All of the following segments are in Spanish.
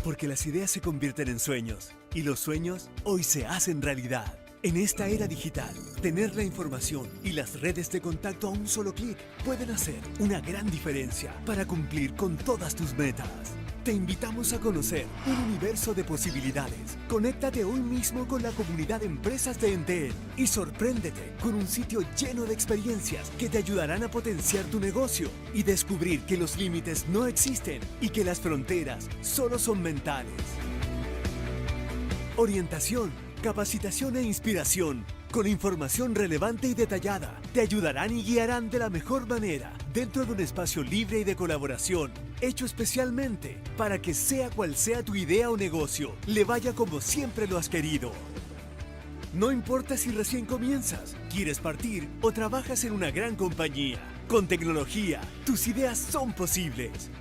Porque las ideas se convierten en sueños y los sueños hoy se hacen realidad. En esta era digital, tener la información y las redes de contacto a un solo clic pueden hacer una gran diferencia para cumplir con todas tus metas. Te invitamos a conocer un universo de posibilidades. Conéctate hoy mismo con la comunidad de empresas de Entel y sorpréndete con un sitio lleno de experiencias que te ayudarán a potenciar tu negocio y descubrir que los límites no existen y que las fronteras solo son mentales. Orientación, capacitación e inspiración, con información relevante y detallada, te ayudarán y guiarán de la mejor manera dentro de un espacio libre y de colaboración, hecho especialmente para que sea cual sea tu idea o negocio, le vaya como siempre lo has querido. No importa si recién comienzas, quieres partir o trabajas en una gran compañía, con tecnología, tus ideas son posibles.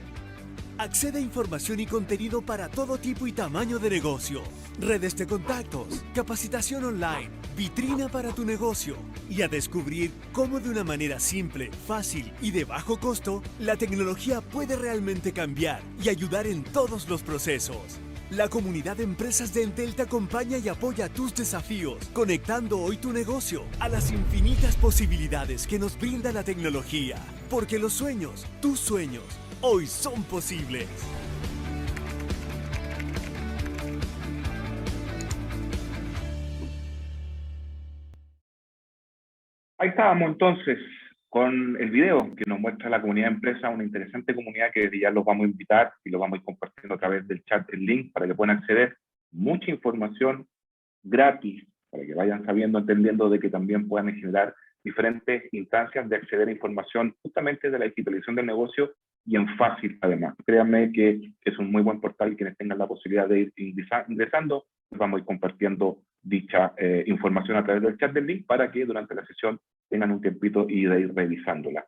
Accede a información y contenido para todo tipo y tamaño de negocio. Redes de contactos, capacitación online, vitrina para tu negocio y a descubrir cómo de una manera simple, fácil y de bajo costo, la tecnología puede realmente cambiar y ayudar en todos los procesos. La comunidad de empresas de Entel te acompaña y apoya tus desafíos, conectando hoy tu negocio a las infinitas posibilidades que nos brinda la tecnología. Porque los sueños, tus sueños, hoy son posibles. Ahí estábamos entonces con el video que nos muestra la comunidad de empresa, una interesante comunidad que desde ya los vamos a invitar y los vamos a ir compartiendo a través del chat el link para que puedan acceder. Mucha información gratis para que vayan sabiendo, entendiendo de que también puedan generar diferentes instancias de acceder a información justamente de la digitalización del negocio y en fácil además. Créanme que es un muy buen portal y quienes tengan la posibilidad de ir ingresando, les vamos a ir compartiendo dicha información a través del chat del link para que durante la sesión tengan un tiempito y de ir revisándola.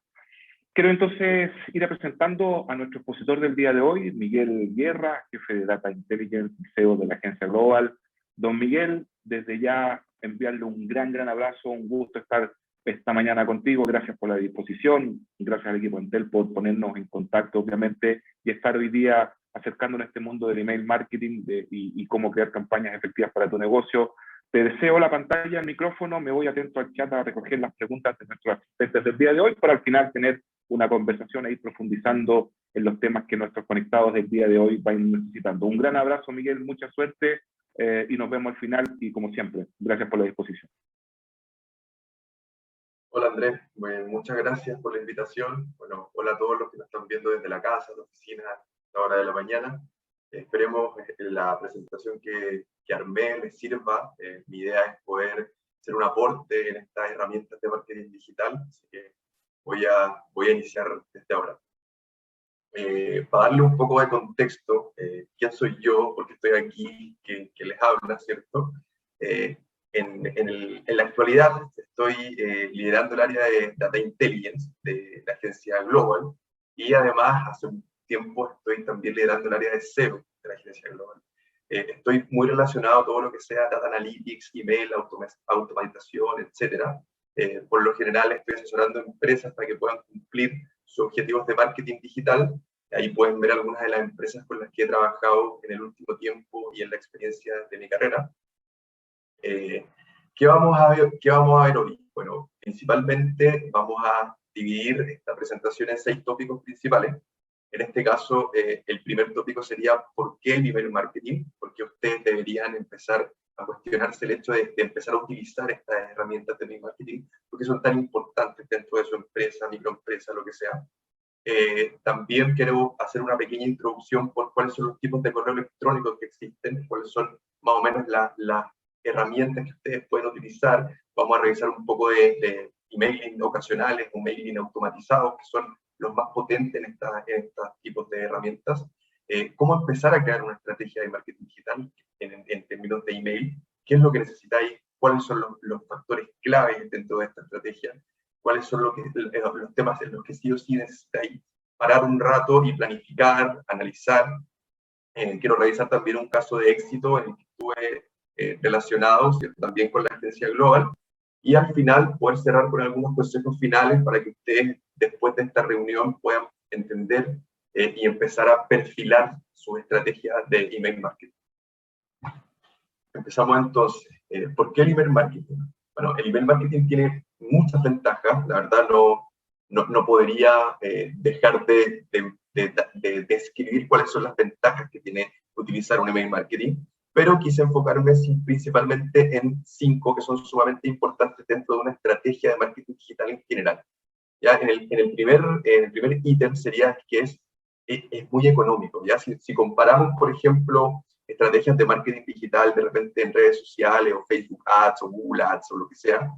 Quiero entonces ir presentando a nuestro expositor del día de hoy, Miguel Guerra, jefe de Data Intelligence y CEO de la agencia Global. Don Miguel, desde ya enviarle un gran abrazo, un gusto estar esta mañana contigo, gracias por la disposición, gracias al equipo Entel por ponernos en contacto, obviamente, y estar hoy día acercándonos a este mundo del email marketing y cómo crear campañas efectivas para tu negocio. Te deseo la pantalla, el micrófono, me voy atento al chat a recoger las preguntas de nuestros asistentes del día de hoy para al final tener una conversación e ir profundizando en los temas que nuestros conectados del día de hoy van necesitando. Un gran abrazo, Miguel, mucha suerte y nos vemos al final y como siempre, gracias por la disposición. Hola Andrés, muchas gracias por la invitación. Bueno, hola a todos los que nos están viendo desde la casa, la oficina, a la hora de la mañana. Esperemos que la presentación que armé les sirva. Mi idea es poder hacer un aporte en estas herramientas de marketing digital, así que voy a iniciar desde ahora. Para darle un poco de contexto, quién soy yo, por qué estoy aquí, que les habla, ¿cierto? En la actualidad estoy liderando el área de Data Intelligence de la agencia Global y además hace un tiempo estoy también liderando el área de SEO de la agencia Global. Estoy muy relacionado a todo lo que sea Data Analytics, email, automatización, etc. Por lo general estoy asesorando a empresas para que puedan cumplir sus objetivos de marketing digital. Ahí pueden ver algunas de las empresas con las que he trabajado en el último tiempo y en la experiencia de mi carrera. ¿Qué vamos a ver hoy? Bueno, principalmente vamos a dividir esta presentación en 6 tópicos principales. En este caso, el primer tópico sería ¿por qué el email marketing? ¿Por qué ustedes deberían empezar a cuestionarse el hecho de empezar a utilizar estas herramientas de email marketing? ¿Por qué son tan importantes dentro de su empresa, microempresa, lo que sea? También quiero hacer una pequeña introducción por cuáles son los tipos de correo electrónico que existen, cuáles son más o menos las herramientas que ustedes pueden utilizar. Vamos a revisar un poco de emailing ocasionales o mailing automatizados, que son los más potentes en estos tipos de herramientas. Cómo empezar a crear una estrategia de marketing digital en términos de email, qué es lo que necesitáis, cuáles son los factores claves dentro de esta estrategia, cuáles son los temas en los que sí o sí necesitáis parar un rato y planificar, analizar. Quiero revisar también un caso de éxito en el que estuve relacionado, ¿cierto?, también con la agencia Global, y al final poder cerrar con algunos consejos finales para que ustedes después de esta reunión puedan entender y empezar a perfilar sus estrategias de email marketing. Empezamos entonces. ¿Por qué el email marketing? Bueno, el email marketing tiene muchas ventajas. La verdad, no podría dejar de describir cuáles son las ventajas que tiene utilizar un email marketing, pero quise enfocarme principalmente en 5 que son sumamente importantes dentro de una estrategia de marketing digital en general. ¿Ya? En el primer ítem sería que es muy económico. ¿Ya? Si comparamos, por ejemplo, estrategias de marketing digital de repente en redes sociales o Facebook Ads o Google Ads o lo que sea,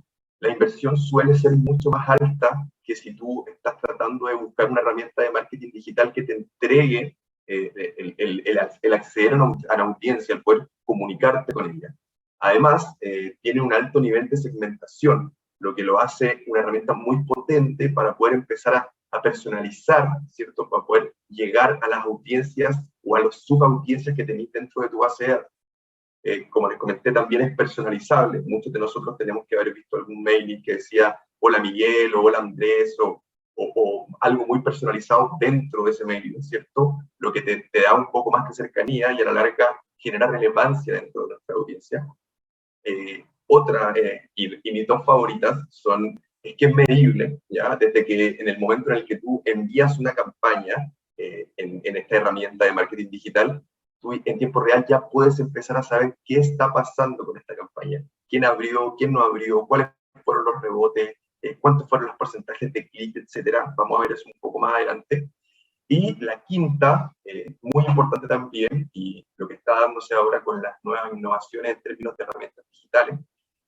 la inversión suele ser mucho más alta que si tú estás tratando de buscar una herramienta de marketing digital que te entregue el acceder a una audiencia, el poder comunicarte con ella. Además, tiene un alto nivel de segmentación, lo que lo hace una herramienta muy potente para poder empezar a personalizar, ¿cierto? Para poder llegar a las audiencias o a los subaudiencias que tenéis dentro de tu base de datos. Como les comenté, también es personalizable. Muchos de nosotros tenemos que haber visto algún mailing que decía hola Miguel o hola Andrés o algo muy personalizado dentro de ese mailing, ¿cierto? Lo que te da un poco más de cercanía y a la larga genera relevancia dentro de nuestra audiencia. Y mis 2 favoritas es que es medible, ¿ya? Desde que en el momento en el que tú envías una campaña en esta herramienta de marketing digital, tú en tiempo real ya puedes empezar a saber qué está pasando con esta campaña, quién abrió, quién no abrió, cuáles fueron los rebotes, cuántos fueron los porcentajes de clic, etcétera. Vamos a ver eso un poco más adelante. Y la quinta, muy importante también, y lo que está dándose ahora con las nuevas innovaciones en términos de herramientas digitales,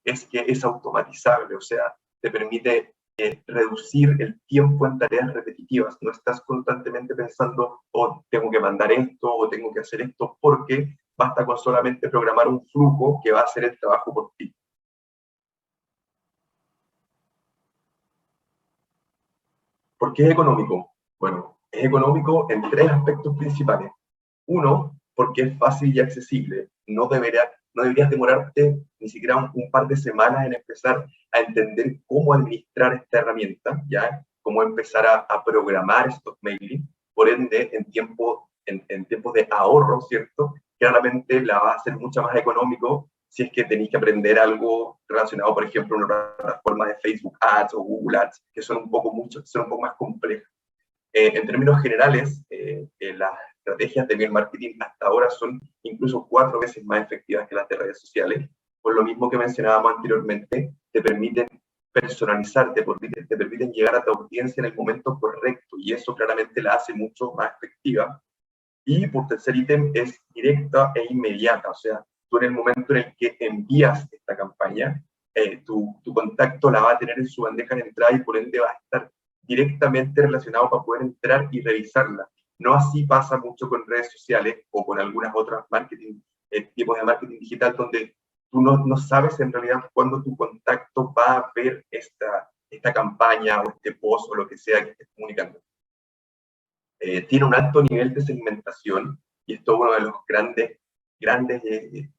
es que es automatizable, o sea, te permite reducir el tiempo en tareas repetitivas. No estás constantemente pensando, oh, tengo que mandar esto o tengo que hacer esto, porque basta con solamente programar un flujo que va a hacer el trabajo por ti. ¿Por qué es económico? Bueno, es económico en 3 aspectos principales. Uno, porque es fácil y accesible. No deberías demorarte ni siquiera un par de semanas en empezar a entender cómo administrar esta herramienta, ¿ya? Cómo empezar a programar estos mailings. Por ende, en tiempos de ahorro, ¿cierto? Claramente la va a hacer mucho más económico si es que tenéis que aprender algo relacionado, por ejemplo, a una plataforma de Facebook Ads o Google Ads, que son un poco más complejas. En términos generales, las estrategias de email marketing hasta ahora son incluso 4 veces más efectivas que las de redes sociales. Por lo mismo que mencionábamos anteriormente, te permiten personalizar, te permiten llegar a tu audiencia en el momento correcto y eso claramente la hace mucho más efectiva. Y por tercer ítem es directa e inmediata, o sea, tú en el momento en el que envías esta campaña, tu contacto la va a tener en su bandeja de entrada y por ende va a estar directamente relacionado para poder entrar y revisarla. No así pasa mucho con redes sociales o con algunas otras tipos de marketing digital donde tú no sabes en realidad cuándo tu contacto va a ver esta campaña o este post o lo que sea que estés comunicando. Tiene un alto nivel de segmentación y esto es uno de los grandes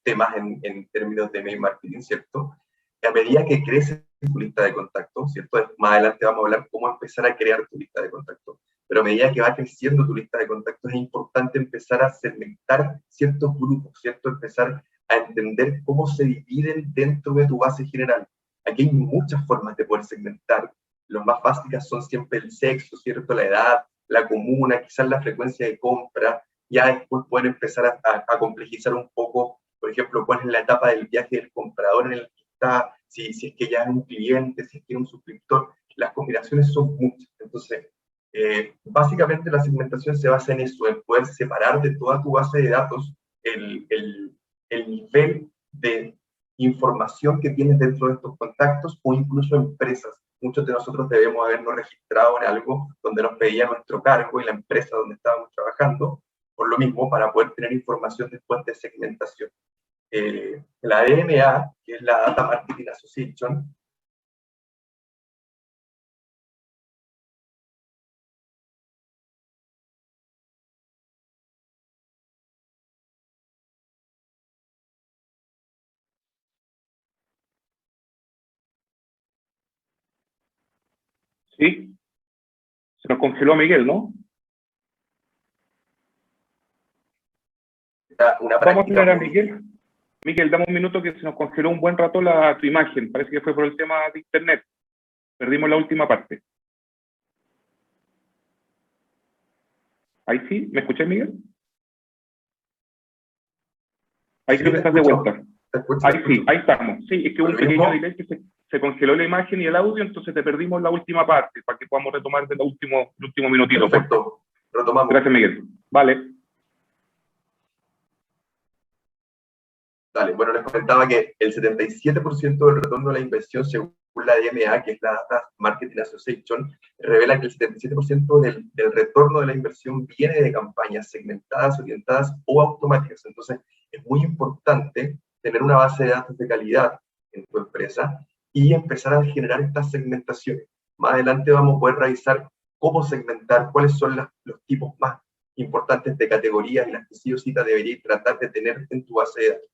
temas en términos de email marketing, ¿cierto? Que a medida que crece tu lista de contactos, ¿cierto? Más adelante vamos a hablar cómo empezar a crear tu lista de contactos, pero a medida que va creciendo tu lista de contactos es importante empezar a segmentar ciertos grupos, ¿cierto? Empezar a entender cómo se dividen dentro de tu base general. Aquí hay muchas formas de poder segmentar. Las más básicas son siempre el sexo, ¿cierto? La edad, la comuna, quizás la frecuencia de compra. Ya después pueden empezar a complejizar un poco, por ejemplo, cuál es la etapa del viaje del comprador en el que está, si es que ya es un cliente, si es que es un suscriptor. Las combinaciones son muchas. Entonces, básicamente la segmentación se basa en eso, en poder separar de toda tu base de datos el nivel de información que tienes dentro de estos contactos o incluso empresas. Muchos de nosotros debemos habernos registrado en algo donde nos pedía nuestro cargo y la empresa donde estábamos trabajando, por lo mismo, para poder tener información después de segmentación. La DMA, que es la Data Marketing Association, Sí, se nos congeló Miguel, ¿no? una Vamos a práctica tener a muy... Miguel. Miguel, dame un minuto que se nos congeló un buen rato tu imagen. Parece que fue por el tema de internet. Perdimos la última parte. Ahí sí, ¿me escuchás, Miguel? Ahí Sí, creo que te estás de escucho, vuelta. te escucho, te Ahí sí, escucho. ahí estamos. Sí, es que hubo un pequeño ¿Volvimos? delay que se congeló la imagen y el audio, entonces te perdimos la última parte para que podamos retomar el último minutito, por favor. Perfecto, retomamos. Gracias, Miguel. Vale. Dale, bueno, les comentaba que el 77% del retorno de la inversión, según la DMA, que es la Data Marketing Association, revela que el 77% del retorno de la inversión viene de campañas segmentadas, orientadas o automáticas. Entonces, es muy importante tener una base de datos de calidad en tu empresa y empezar a generar estas segmentaciones. Más adelante vamos a poder revisar cómo segmentar, cuáles son los tipos más importantes de categorías y las que sí o sí te deberías tratar de tener en tu base de datos.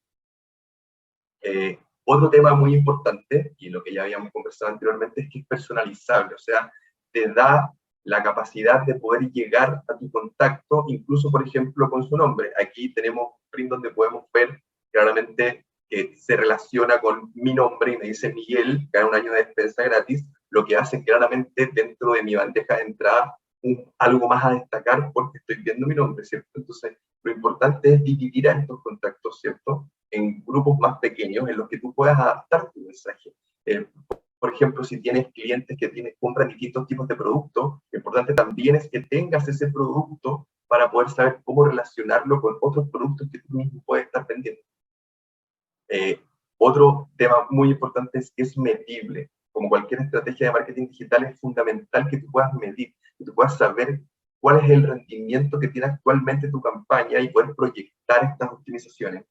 Otro tema muy importante, y lo que ya habíamos conversado anteriormente, es que es personalizable, o sea, te da la capacidad de poder llegar a tu contacto, incluso, por ejemplo, con su nombre. Aquí tenemos un print donde podemos ver claramente que se relaciona con mi nombre y me dice Miguel, gana un año de despensa gratis, lo que hace claramente dentro de mi bandeja de entrada algo más a destacar porque estoy viendo mi nombre, ¿cierto? Entonces, lo importante es dividir a estos contactos, ¿cierto?, en grupos más pequeños en los que tú puedas adaptar tu mensaje. Por ejemplo, si tienes clientes que compran distintos tipos de productos, lo importante también es que tengas ese producto para poder saber cómo relacionarlo con otros productos que tú mismo puedes estar vendiendo. Otro tema muy importante es que es medible. Como cualquier estrategia de marketing digital, es fundamental que tú puedas medir, que tú puedas saber cuál es el rendimiento que tiene actualmente tu campaña y poder proyectar estas optimizaciones.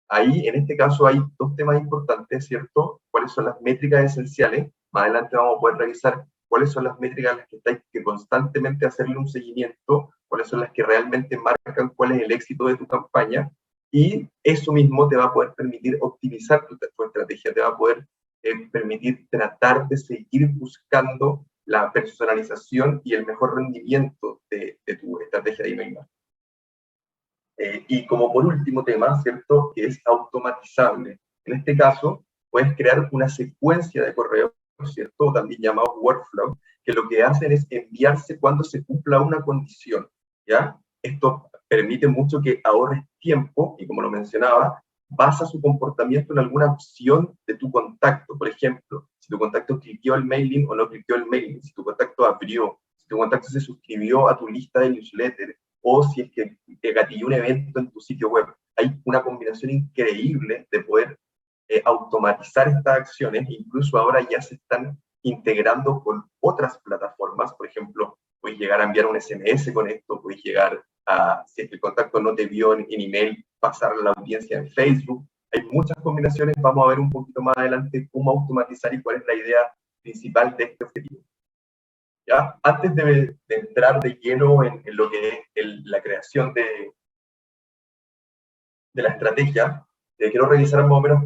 Ahí, en este caso, hay dos temas importantes, ¿cierto? ¿Cuáles son las métricas esenciales? Más adelante vamos a poder revisar cuáles son las métricas a las que hay que constantemente hacerle un seguimiento, cuáles son las que realmente marcan cuál es el éxito de tu campaña, y eso mismo te va a poder permitir optimizar tu estrategia, te va a poder permitir tratar de seguir buscando la personalización y el mejor rendimiento de tu estrategia de email marketing. Y como por último tema, ¿cierto?, que es automatizable. En este caso, puedes crear una secuencia de correos, ¿cierto?, también llamado workflow, que lo que hacen es enviarse cuando se cumpla una condición, ¿ya? Esto permite mucho que ahorres tiempo, y como lo mencionaba, basa su comportamiento en alguna opción de tu contacto. Por ejemplo, si tu contacto cliqueó el mailing o no cliqueó el mailing, si tu contacto abrió, si tu contacto se suscribió a tu lista de newsletter, o si es que te gatilló un evento en tu sitio web. Hay una combinación increíble de poder automatizar estas acciones, incluso ahora ya se están integrando con otras plataformas. Por ejemplo, puedes llegar a enviar un SMS con esto, puedes llegar a, si es que el contacto no te vio en email, pasar a la audiencia en Facebook. Hay muchas combinaciones, vamos a ver un poquito más adelante cómo automatizar y cuál es la idea principal de este objetivo. ¿Ya? Antes de entrar de lleno en lo que es la creación de la estrategia, quiero revisar más o menos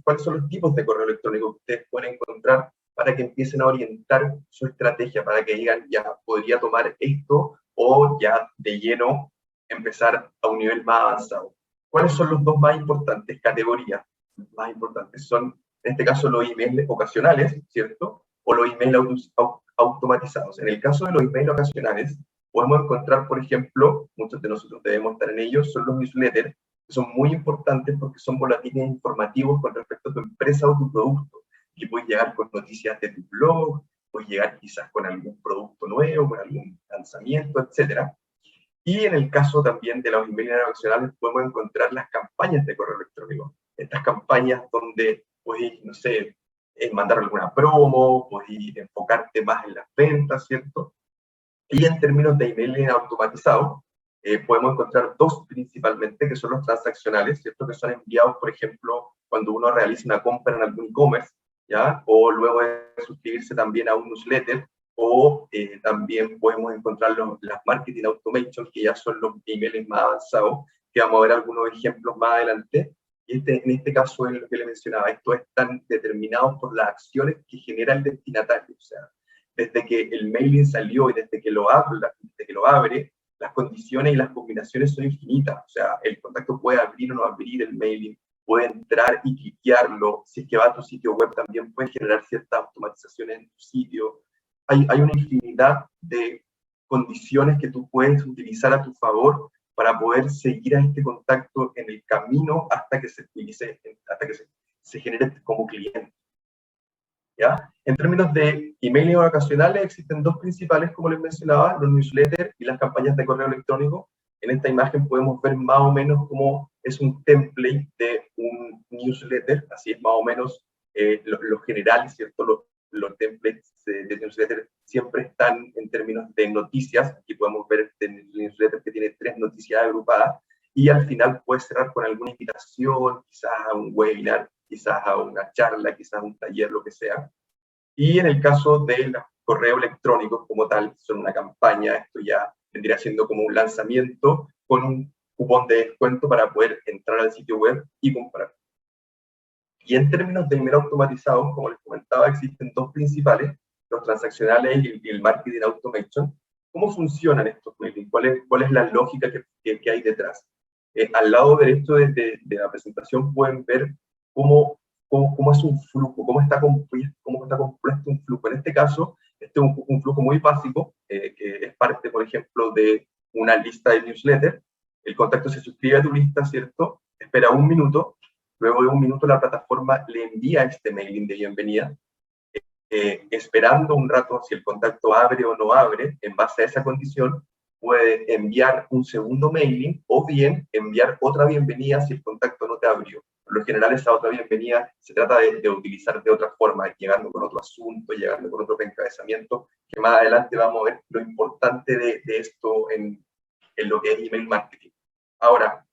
cuáles son los tipos de correo electrónico que ustedes pueden encontrar para que empiecen a orientar su estrategia, para que digan, ya podría tomar esto o ya de lleno empezar a un nivel más avanzado. ¿Cuáles son los dos más importantes categorías? Los más importantes son, en este caso, los emails ocasionales, ¿cierto? O los emails automatizados. En el caso de los emails ocasionales, podemos encontrar, por ejemplo, muchos de nosotros debemos estar en ellos, son los newsletters, que son muy importantes porque son boletines informativos con respecto a tu empresa o tu producto. Y puedes llegar con noticias de tu blog, puedes llegar quizás con algún producto nuevo, con algún lanzamiento, etc. Y en el caso también de los emails ocasionales, podemos encontrar las campañas de correo electrónico. Estas campañas donde puedes, no sé, mandar alguna promo, puedes enfocarte más en las ventas, ¿cierto? Y en términos de email automatizado, podemos encontrar dos principalmente, que son los transaccionales, ¿cierto? Que son enviados, por ejemplo, cuando uno realiza una compra en algún e-commerce, ¿ya? O luego de suscribirse también a un newsletter, o también podemos encontrar las marketing automation, que ya son los emails más avanzados, que vamos a ver algunos ejemplos más adelante. Y en este caso es lo que le mencionaba, estos están determinados por las acciones que genera el destinatario, o sea, desde que el mailing salió y desde que lo abre, las condiciones y las combinaciones son infinitas. O sea, el contacto puede abrir o no abrir el mailing, puede entrar y cliquearlo. Si es que va a tu sitio web, también puedes generar ciertas automatizaciones en tu sitio. Hay una infinidad de condiciones que tú puedes utilizar a tu favor para poder seguir a este contacto en el camino hasta que se utilice, hasta que se genere como cliente. ¿Ya? En términos de emailing ocasionales, existen dos principales, como les mencionaba, los newsletters y las campañas de correo electrónico. En esta imagen podemos ver más o menos cómo es un template de un newsletter, así es más o menos lo general, ¿cierto? Los templates de newsletter siempre están en términos de noticias. Aquí podemos ver el newsletter que tiene 3 noticias agrupadas, y al final puede cerrar con alguna invitación, quizás a un webinar, quizás a una charla, quizás a un taller, lo que sea. Y en el caso de los correos electrónicos como tal, son una campaña, esto ya vendría siendo como un lanzamiento con un cupón de descuento para poder entrar al sitio web y comprar. Y en términos de email automatizados, como les comentaba, existen dos principales, los transaccionales y el marketing automation. ¿Cómo funcionan estos mailings? ¿Cuál es la lógica que hay detrás? Al lado derecho de la presentación pueden ver cómo es un flujo, cómo está compuesto un flujo. En este caso, este es un flujo muy básico, que es parte, por ejemplo, de una lista de newsletter. El contacto se suscribe a tu lista, ¿cierto? Espera un minuto. Luego de un minuto la plataforma le envía este mailing de bienvenida, esperando un rato si el contacto abre o no abre. En base a esa condición puede enviar un segundo mailing o bien enviar otra bienvenida si el contacto no te abrió. Por lo general esa otra bienvenida se trata de utilizar de otra forma, llegando con otro asunto, llegando con otro encabezamiento, que más adelante vamos a ver lo importante de esto en lo que es email marketing. Ahora,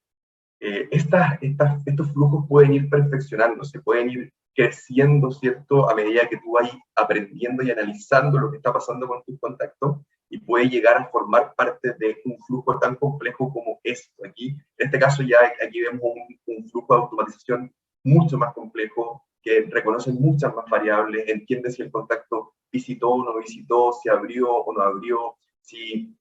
estos flujos pueden ir perfeccionándose, pueden ir creciendo, ¿cierto? A medida que tú vas aprendiendo y analizando lo que está pasando con tus contactos, y puede llegar a formar parte de un flujo tan complejo como esto. Aquí, en este caso, ya aquí vemos un flujo de automatización mucho más complejo, que reconoce muchas más variables, entiende si el contacto visitó o no visitó, si abrió o no abrió, si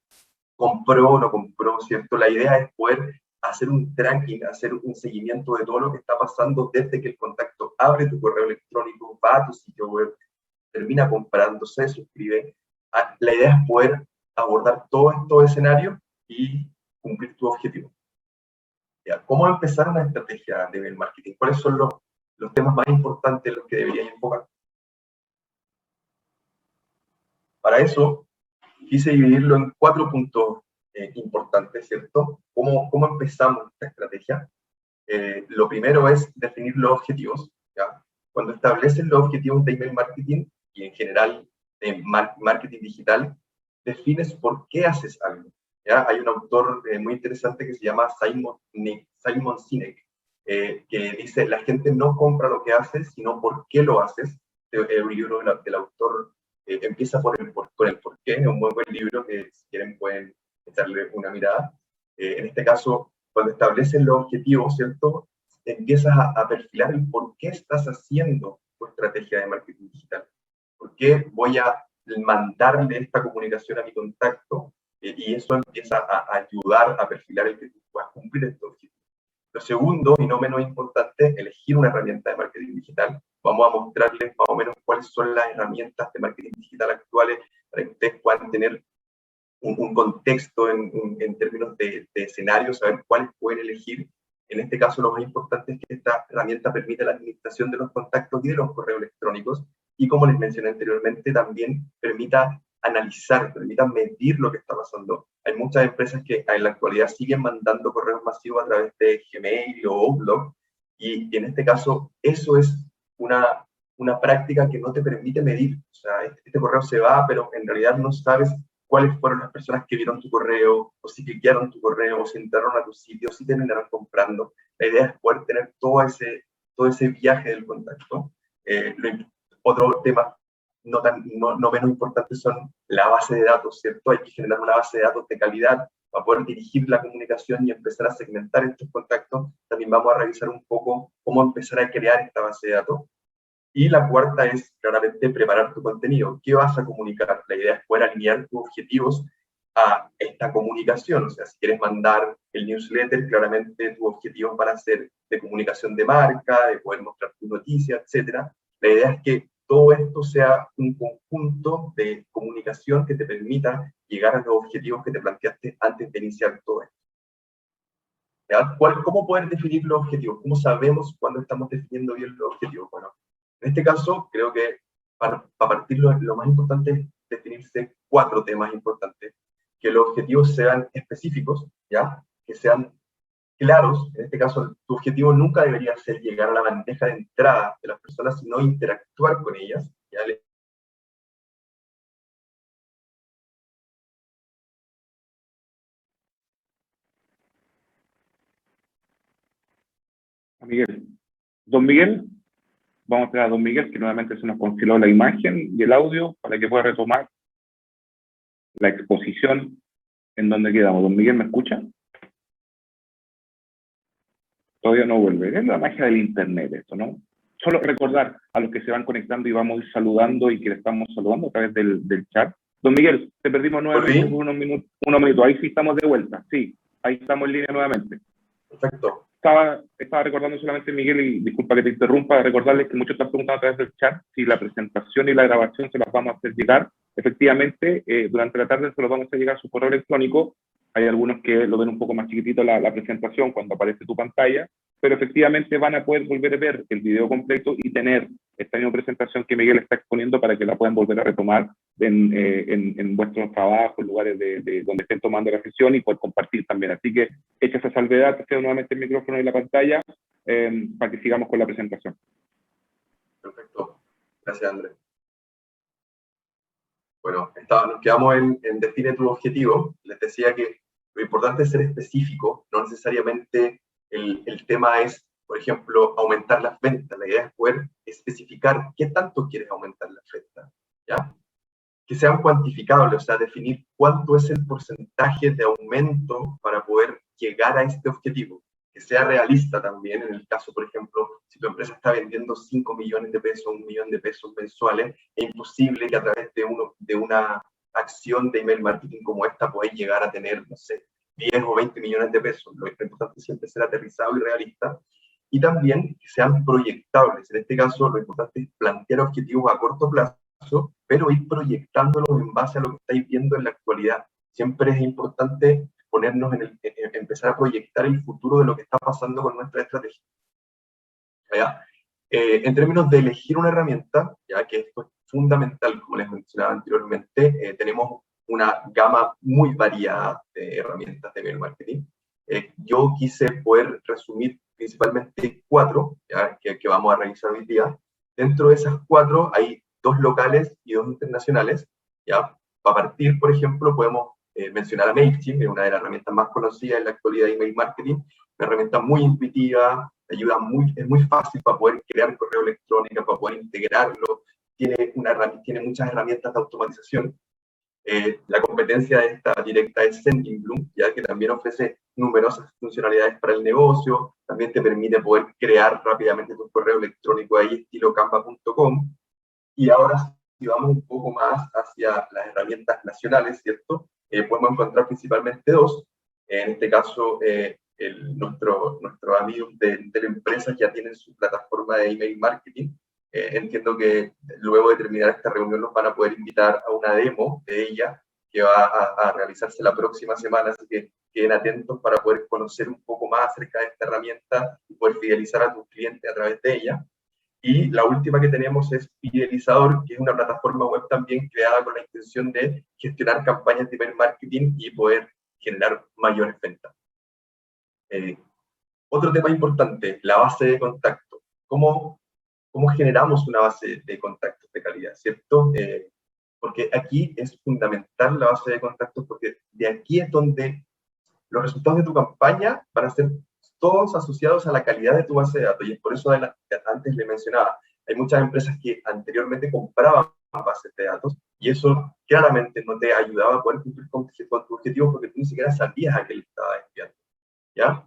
compró o no compró, ¿cierto? La idea es poder hacer un tracking, hacer un seguimiento de todo lo que está pasando desde que el contacto abre tu correo electrónico, va a tu sitio web, termina comprando, se suscribe. La idea es poder abordar todos estos escenarios y cumplir tu objetivo. ¿Ya? ¿Cómo empezar una estrategia de email marketing? ¿Cuáles son los temas más importantes en los que deberías enfocar? Para eso, quise dividirlo en 4 puntos importantes, ¿cierto? ¿Cómo empezamos esta estrategia? Lo primero es definir los objetivos, ¿ya? Cuando estableces los objetivos de email marketing y en general de marketing digital, defines por qué haces algo, ¿ya? Hay un autor muy interesante que se llama Simon Sinek, que dice: la gente no compra lo que haces, sino por qué lo haces. El libro del autor empieza con el por qué, es un muy buen libro que si quieren pueden echarle una mirada. En este caso, cuando estableces los objetivos, ¿cierto? Empiezas a perfilar el por qué estás haciendo tu estrategia de marketing digital. ¿Por qué voy a mandarle esta comunicación a mi contacto? Y eso empieza a ayudar a perfilar el que tú puedas cumplir estos objetivos. Lo segundo, y no menos importante, elegir una herramienta de marketing digital. Vamos a mostrarles más o menos cuáles son las herramientas de marketing digital actuales para que ustedes puedan tener un contexto en términos de escenario, saber cuáles pueden elegir. En este caso, lo más importante es que esta herramienta permite la administración de los contactos y de los correos electrónicos, y como les mencioné anteriormente, también permita analizar, permita medir lo que está pasando. Hay muchas empresas que en la actualidad siguen mandando correos masivos a través de Gmail o Outlook, y en este caso, eso es una práctica que no te permite medir. O sea, este correo se va, pero en realidad no sabes cuáles fueron las personas que vieron tu correo, o si cliquearon tu correo, o si entraron a tu sitio, o si terminaron comprando. La idea es poder tener todo ese viaje del contacto. Otro tema no menos importante son la base de datos, ¿cierto? Hay que generar una base de datos de calidad para poder dirigir la comunicación y empezar a segmentar estos contactos. También vamos a revisar un poco cómo empezar a crear esta base de datos. Y la cuarta es, claramente, preparar tu contenido. ¿Qué vas a comunicar? La idea es poder alinear tus objetivos a esta comunicación. O sea, si quieres mandar el newsletter, claramente tus objetivos van a ser de comunicación de marca, de poder mostrar tu noticia, etcétera. La idea es que todo esto sea un conjunto de comunicación que te permita llegar a los objetivos que te planteaste antes de iniciar todo esto. ¿Cómo poder definir los objetivos? ¿Cómo sabemos cuándo estamos definiendo bien los objetivos? Bueno, en este caso, creo que para partir lo más importante es definirse 4 temas importantes. Que los objetivos sean específicos, ¿ya? Que sean claros. En este caso, tu objetivo nunca debería ser llegar a la bandeja de entrada de las personas, sino interactuar con ellas, ¿ya? A Miguel. Don Miguel, vamos a esperar a don Miguel, que nuevamente se nos congeló la imagen y el audio para que pueda retomar la exposición en donde quedamos. Don Miguel, ¿me escucha? Todavía no vuelve. Es la magia del internet esto, ¿no? Solo recordar a los que se van conectando y vamos a ir saludando y que le estamos saludando a través del chat. Don Miguel, te perdimos nuevamente por unos minutos. Ahí sí estamos de vuelta. Sí, ahí estamos en línea nuevamente. Perfecto. Estaba recordando solamente, Miguel, y disculpa que te interrumpa, recordarles que muchos están preguntando a través del chat si la presentación y la grabación se las vamos a hacer llegar. Efectivamente, durante la tarde se los vamos a hacer llegar a su correo electrónico. Hay algunos que lo ven un poco más chiquitito la presentación cuando aparece tu pantalla, pero efectivamente van a poder volver a ver el video completo y tener esta misma presentación que Miguel está exponiendo para que la puedan volver a retomar en vuestros trabajos, en lugares donde estén tomando la sesión y poder compartir también. Así que hecha esa salvedad, te cedo nuevamente el micrófono y la pantalla para que sigamos con la presentación. Perfecto. Gracias, Andrés. Bueno, nos quedamos en define tu objetivo. Les decía que lo importante es ser específico, no necesariamente el tema es, por ejemplo, aumentar las ventas. La idea es poder especificar qué tanto quieres aumentar las ventas, ¿ya? Que sean cuantificables, o sea, definir cuánto es el porcentaje de aumento para poder llegar a este objetivo. Que sea realista también, en el caso, por ejemplo, si tu empresa está vendiendo 5 millones de pesos, 1 millón de pesos mensuales, es imposible que a través de una acción de email marketing como esta podáis llegar a tener, no sé, 10 o 20 millones de pesos. Lo importante siempre es ser aterrizado y realista. Y también que sean proyectables. En este caso, lo importante es plantear objetivos a corto plazo, pero ir proyectándolos en base a lo que estáis viendo en la actualidad. Siempre es importante ponernos empezar a proyectar el futuro de lo que está pasando con nuestra estrategia. ¿Ya? En términos de elegir una herramienta, ya que esto es fundamental, como les mencionaba anteriormente, tenemos una gama muy variada de herramientas de email marketing. Yo quise poder resumir principalmente 4, ¿ya? Que vamos a revisar hoy día. Dentro de esas 4 hay 2 locales y 2 internacionales. ¿Ya? Para partir, por ejemplo, podemos mencionar a MailChimp, es una de las herramientas más conocidas en la actualidad de email marketing, una herramienta muy intuitiva, ayuda es muy fácil para poder crear correo electrónico, para poder integrarlo, tiene muchas herramientas de automatización. La competencia de esta directa es Sendinblue, ya que también ofrece numerosas funcionalidades para el negocio, también te permite poder crear rápidamente tu correo electrónico ahí, estilo canva.com. Y ahora, si vamos un poco más hacia las herramientas nacionales, ¿cierto? Podemos encontrar principalmente 2. En este caso, nuestros amigos de la empresa ya tienen su plataforma de email marketing. Entiendo que luego de terminar esta reunión nos van a poder invitar a una demo de ella que va a realizarse la próxima semana, así que queden atentos para poder conocer un poco más acerca de esta herramienta y poder fidelizar a tus clientes a través de ella. Y la última que tenemos es Fidelizador, que es una plataforma web también creada con la intención de gestionar campañas de email marketing y poder generar mayores ventas. Otro tema importante, la base de contacto. ¿Cómo generamos una base de contactos de calidad, cierto? Porque aquí es fundamental la base de contactos, porque de aquí es donde los resultados de tu campaña van a ser todos asociados a la calidad de tu base de datos. Y es por eso antes le mencionaba, hay muchas empresas que anteriormente compraban bases de datos y eso claramente no te ayudaba a poder cumplir con tu objetivo porque tú ni siquiera sabías a qué le estabas enviando. ¿Ya?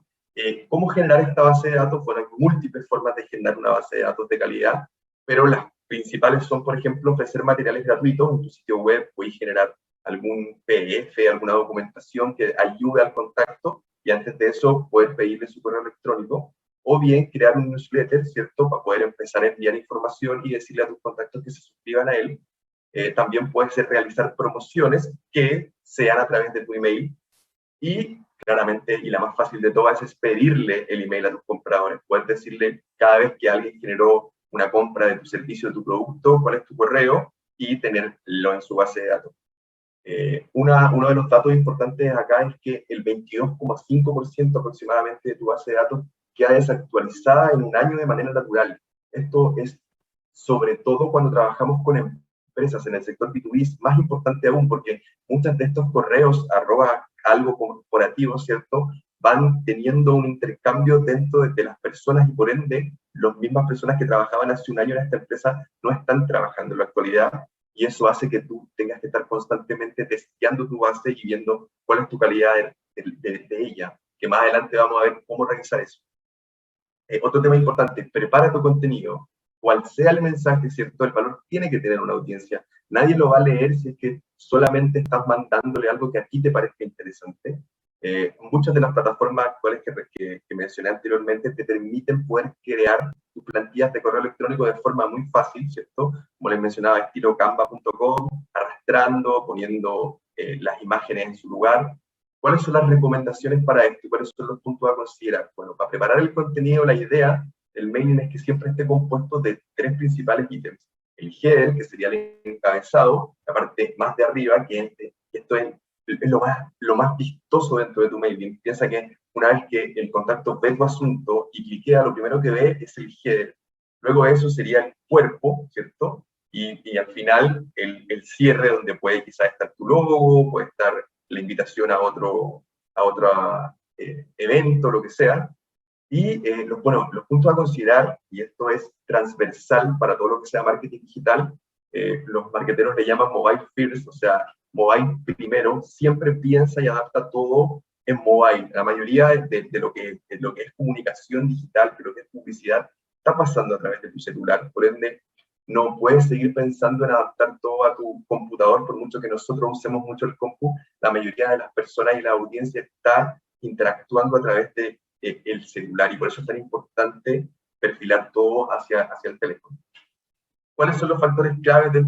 ¿Cómo generar esta base de datos? Bueno, hay múltiples formas de generar una base de datos de calidad, pero las principales son, por ejemplo, ofrecer materiales gratuitos en tu sitio web. Puedes generar algún PDF, alguna documentación que ayude al contacto, y antes de eso poder pedirle su correo electrónico, o bien crear un newsletter, ¿cierto?, para poder empezar a enviar información y decirle a tus contactos que se suscriban a él. También puede ser realizar promociones que sean a través de tu email, y claramente, y la más fácil de todas, es pedirle el email a tus compradores. Puedes decirle cada vez que alguien generó una compra de tu servicio, de tu producto, cuál es tu correo, y tenerlo en su base de datos. Uno de los datos importantes acá es que el 22,5% aproximadamente de tu base de datos queda desactualizada en un año de manera natural. Esto es sobre todo cuando trabajamos con empresas en el sector B2B, más importante aún, porque muchos de estos correos algo corporativo, ¿cierto?, van teniendo un intercambio dentro de las personas, y por ende, las mismas personas que trabajaban hace un año en esta empresa no están trabajando en la actualidad, y eso hace que tú tengas que estar constantemente testeando tu base y viendo cuál es tu calidad de ella, que más adelante vamos a ver cómo realizar eso. Otro tema importante, prepara tu contenido. Cual sea el mensaje, ¿cierto? El valor tiene que tener una audiencia. Nadie lo va a leer si es que solamente estás mandándole algo que a ti te parezca interesante. Muchas de las plataformas actuales que mencioné anteriormente te permiten poder crear tus plantillas de correo electrónico de forma muy fácil, ¿cierto? Como les mencionaba, estilo canva.com, arrastrando, poniendo las imágenes en su lugar. ¿Cuáles son las recomendaciones para esto? ¿Cuáles son los puntos a considerar? Bueno, para preparar el contenido, la idea del mailing es que siempre esté compuesto de 3 principales ítems. El header, que sería el encabezado, la parte más de arriba, que esto es lo más vistoso dentro de tu mailing. Piensa que una vez que el contacto ve tu asunto y cliquea, lo primero que ve es el header. Luego eso sería el cuerpo, ¿cierto? Y al final el cierre, donde puede quizás estar tu logo, puede estar la invitación a otro evento, lo que sea. Y los puntos a considerar, y esto es transversal para todo lo que sea marketing digital, los marketeros le llaman mobile first, o sea, mobile primero. Siempre piensa y adapta todo en mobile. La mayoría de lo que es comunicación digital, de lo que es publicidad, está pasando a través de tu celular. Por ende, no puedes seguir pensando en adaptar todo a tu computador, por mucho que nosotros usemos mucho el compu. La mayoría de las personas y la audiencia está interactuando a través de el celular, y por eso es tan importante perfilar todo hacia el teléfono. ¿Cuáles son los factores claves del...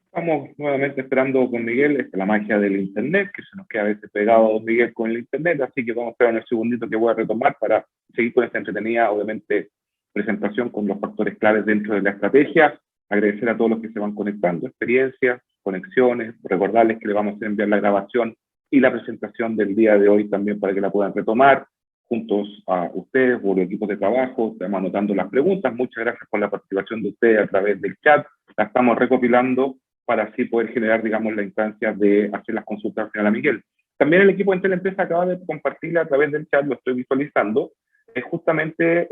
Estamos nuevamente esperando con Miguel, es la magia del internet, que se nos queda a veces pegado don Miguel con el internet, así que vamos a esperar un segundito que voy a retomar para seguir con esta entretenida, obviamente, presentación con los factores claves dentro de la estrategia. Agradecer a todos los que se van conectando, experiencias, conexiones, recordarles que le vamos a enviar la grabación y la presentación del día de hoy también para que la puedan retomar juntos a ustedes o los equipos de trabajo. Estamos anotando las preguntas. Muchas gracias por la participación de ustedes a través del chat. La estamos recopilando para así poder generar, digamos, la instancia de hacer las consultas al final a Miguel. También el equipo de Teleempresa acaba de compartirle a través del chat, lo estoy visualizando, es justamente,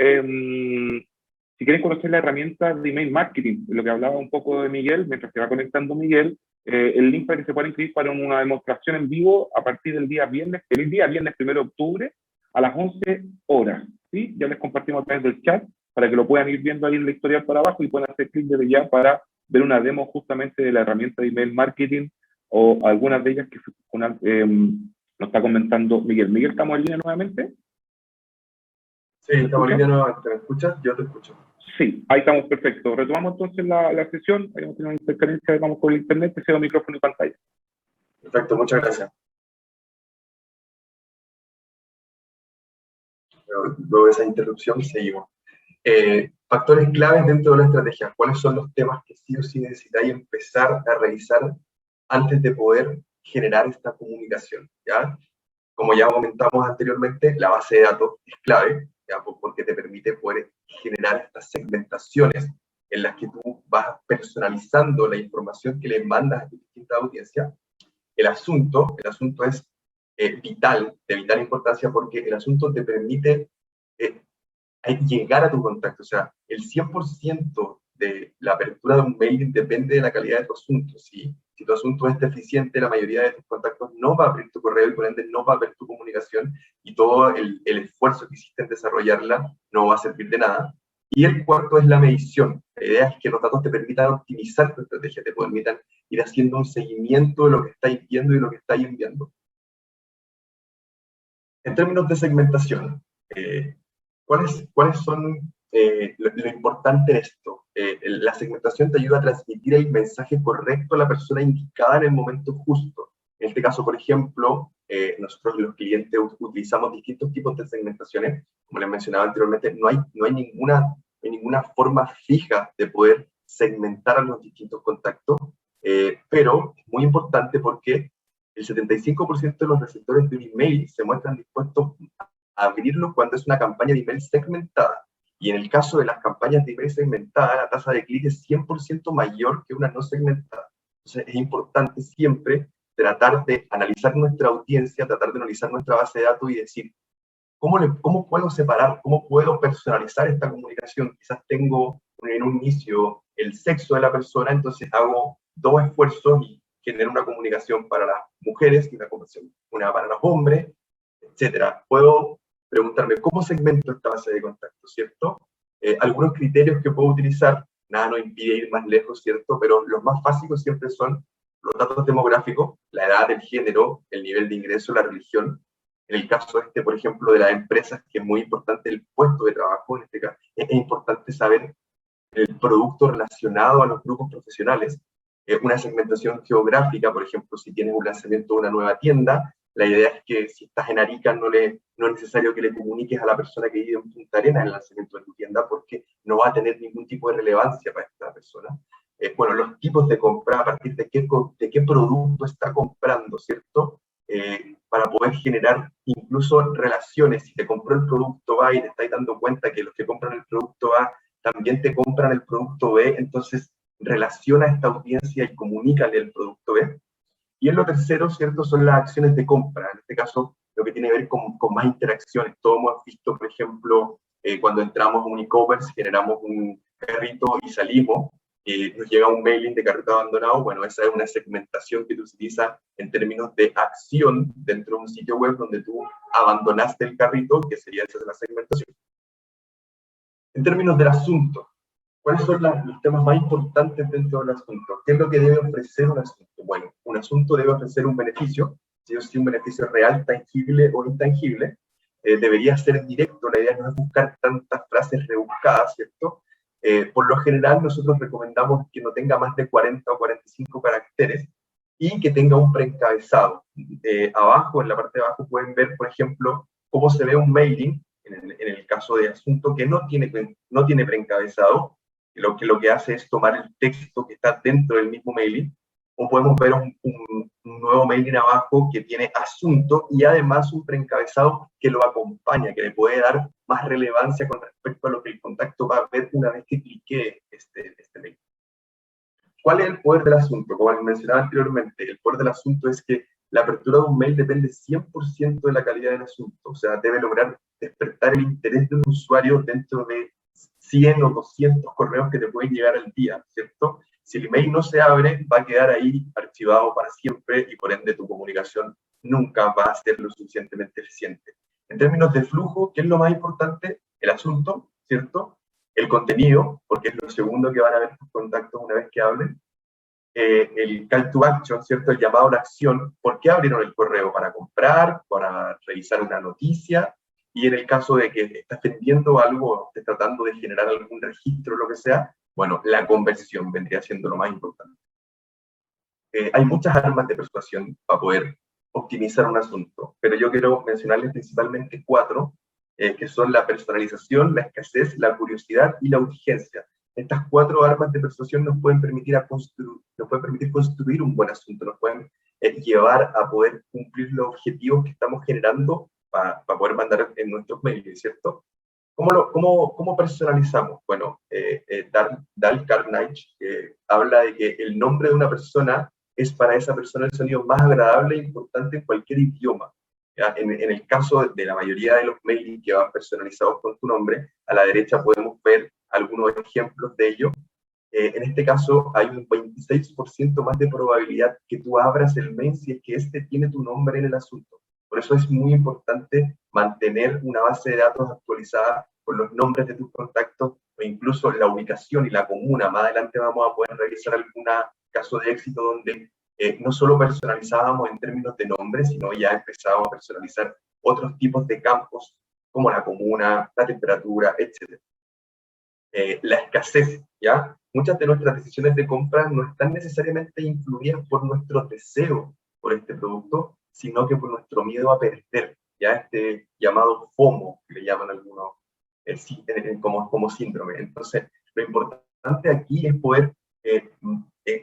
si quieren conocer la herramienta de email marketing, lo que hablaba un poco de Miguel, mientras se va conectando Miguel, el link para que se puedan inscribir para una demostración en vivo a partir del día viernes, el día viernes 1 de octubre, a las 11 horas, ¿sí? Ya les compartimos a través del chat, para que lo puedan ir viendo ahí en la historial para abajo y puedan hacer clic desde ya para ver una demo justamente de la herramienta de email marketing o algunas de ellas que nos está comentando Miguel. Miguel, ¿estamos en línea nuevamente? Sí, estamos en línea nuevamente. ¿Me escuchas? Yo te escucho. Sí, ahí estamos, perfecto. Retomamos entonces la sesión. Ahí vamos a tener una interferencia, vamos con el internet, te cedo micrófono y pantalla. Perfecto, muchas gracias. Luego de esa interrupción seguimos. Factores claves dentro de la estrategia. ¿Cuáles son los temas que sí o sí necesitáis empezar a revisar antes de poder generar esta comunicación? ¿Ya? Como ya comentamos anteriormente, la base de datos es clave, ¿ya? Porque te permite poder generar estas segmentaciones en las que tú vas personalizando la información que le mandas a tu distinta audiencia. El asunto es de vital importancia, porque el asunto te permite llegar a tu contacto. O sea, el 100% de la apertura de un mail depende de la calidad de tu asunto. Si Si tu asunto es deficiente, la mayoría de tus contactos no va a abrir tu correo y por ende no va a ver tu comunicación y todo el esfuerzo que hiciste en desarrollarla no va a servir de nada. Y el cuarto es la medición. La idea es que los datos te permitan optimizar tu estrategia, te permitan ir haciendo un seguimiento de lo que estáis viendo y lo que estáis enviando. En términos de segmentación, ¿cuáles son lo importante en esto? La segmentación te ayuda a transmitir el mensaje correcto a la persona indicada en el momento justo. En este caso, por ejemplo, nosotros los clientes utilizamos distintos tipos de segmentaciones. Como les mencionaba anteriormente, no hay ninguna forma fija de poder segmentar a los distintos contactos, pero es muy importante porque el 75% de los receptores de un email se muestran dispuestos a abrirlo cuando es una campaña de email segmentada. Y en el caso de las campañas de email segmentada, la tasa de clic es 100% mayor que una no segmentada. Entonces es importante siempre tratar de analizar nuestra audiencia, tratar de analizar nuestra base de datos y decir, ¿cómo puedo separar, cómo puedo personalizar esta comunicación? Quizás tengo en un inicio el sexo de la persona, entonces hago dos esfuerzos y genero una comunicación para las mujeres y una para los hombres, etcétera. Puedo preguntarme cómo segmento esta base de contactos, ¿cierto? Algunos criterios que puedo utilizar, nada nos impide ir más lejos, ¿cierto? Pero los más básicos siempre son los datos demográficos, la edad, el género, el nivel de ingreso, la religión. En el caso por ejemplo, de las empresas, que es muy importante el puesto de trabajo, en este caso, es importante saber el producto relacionado a los grupos profesionales. Una segmentación geográfica, por ejemplo, si tienes un lanzamiento de una nueva tienda, la idea es que si estás en Arica no es necesario que le comuniques a la persona que vive en Punta Arenas el lanzamiento de tu tienda porque no va a tener ningún tipo de relevancia para esta persona. Bueno, los tipos de compra, a partir de qué producto está comprando, ¿cierto? Para poder generar incluso relaciones. Si te compró el producto A y te estás dando cuenta que los que compran el producto A también te compran el producto B, entonces relaciona a esta audiencia y comunícale el producto B. Y en lo tercero, ¿cierto?, son las acciones de compra. En este caso, lo que tiene que ver con más interacciones. Todos hemos visto, por ejemplo, cuando entramos a un e-commerce, generamos un carrito y salimos, nos llega un mailing de carrito abandonado. Bueno, esa es una segmentación que tú utilizas en términos de acción dentro de un sitio web donde tú abandonaste el carrito, que sería esa de la segmentación. En términos del asunto, ¿cuáles son los temas más importantes dentro del asunto? ¿Qué es lo que debe ofrecer un asunto? Bueno, un asunto debe ofrecer un beneficio, si es un beneficio real, tangible o intangible. Debería ser directo, la idea no es buscar tantas frases rebuscadas, ¿cierto? Por lo general, nosotros recomendamos que no tenga más de 40 o 45 caracteres y que tenga un preencabezado. Abajo, en la parte de abajo, pueden ver, por ejemplo, cómo se ve un mailing, en el caso de asunto que no tiene preencabezado, lo que hace es tomar el texto que está dentro del mismo mailing, o podemos ver un nuevo mailing abajo que tiene asunto y además un preencabezado que lo acompaña, que le puede dar más relevancia con respecto a lo que el contacto va a ver una vez que clique este mail. ¿Cuál es el poder del asunto? Como mencionaba anteriormente, el poder del asunto es que la apertura de un mail depende 100% de la calidad del asunto, o sea, debe lograr despertar el interés de un usuario dentro de 100 o 200 correos que te pueden llegar al día, ¿cierto? Si el email no se abre, va a quedar ahí archivado para siempre y por ende tu comunicación nunca va a ser lo suficientemente eficiente. En términos de flujo, ¿qué es lo más importante? El asunto, ¿cierto? El contenido, porque es lo segundo que van a ver tus contactos una vez que hablen. El call to action, ¿cierto? El llamado a la acción. ¿Por qué abrieron el correo? ¿Para comprar? ¿Para revisar una noticia? Y en el caso de que estás vendiendo algo o estés tratando de generar algún registro o lo que sea, bueno, la conversión vendría siendo lo más importante. Hay muchas armas de persuasión para poder optimizar un asunto, pero yo quiero mencionarles principalmente 4, que son la personalización, la escasez, la curiosidad y la urgencia. Estas 4 armas de persuasión nos pueden permitir construir un buen asunto, nos pueden llevar a poder cumplir los objetivos que estamos generando para poder mandar en nuestros mails, ¿cierto? ¿Cómo personalizamos? Bueno, Dale Carnegie habla de que el nombre de una persona es para esa persona el sonido más agradable e importante en cualquier idioma. En el caso de la mayoría de los mails que van personalizados con tu nombre, a la derecha podemos ver algunos ejemplos de ello. en este caso hay un 26% más de probabilidad que tú abras el mail si es que este tiene tu nombre en el asunto. Por eso es muy importante mantener una base de datos actualizada con los nombres de tus contactos o incluso la ubicación y la comuna. Más adelante vamos a poder revisar algún caso de éxito donde no solo personalizábamos en términos de nombre, sino ya empezábamos a personalizar otros tipos de campos como la comuna, la temperatura, etc. La escasez, ¿ya? Muchas de nuestras decisiones de compra no están necesariamente influidas por nuestro deseo por este producto, sino que por nuestro miedo a perder, ¿ya? Este llamado FOMO, que le llaman algunos como síndrome. Entonces, lo importante aquí es poder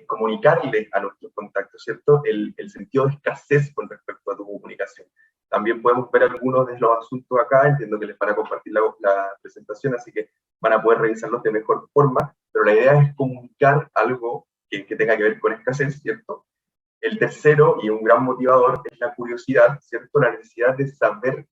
comunicarle a nuestros contactos, ¿cierto? El sentido de escasez con respecto a tu comunicación. También podemos ver algunos de los asuntos acá, entiendo que les van a compartir la presentación, así que van a poder revisarlos de mejor forma, pero la idea es comunicar algo que tenga que ver con escasez, ¿cierto? El tercero, y un gran motivador, es la curiosidad, ¿cierto? La necesidad de saber,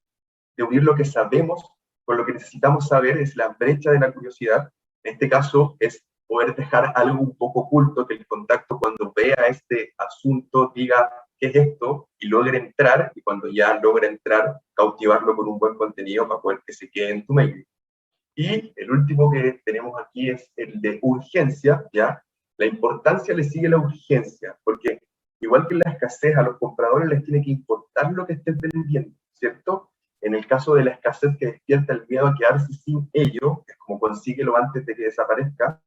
de unir lo que sabemos con lo que necesitamos saber, es la brecha de la curiosidad. En este caso, es poder dejar algo un poco oculto, que el contacto cuando vea este asunto diga, ¿qué es esto? Y logre entrar, y cuando ya logra entrar, cautivarlo con un buen contenido para poder que se quede en tu mail. Y el último que tenemos aquí es el de urgencia, ¿ya? La importancia le sigue la urgencia, porque igual que en la escasez, a los compradores les tiene que importar lo que estén vendiendo, ¿cierto? En el caso de la escasez que despierta el miedo a quedarse sin ello, que es como consíguelo antes de que desaparezca,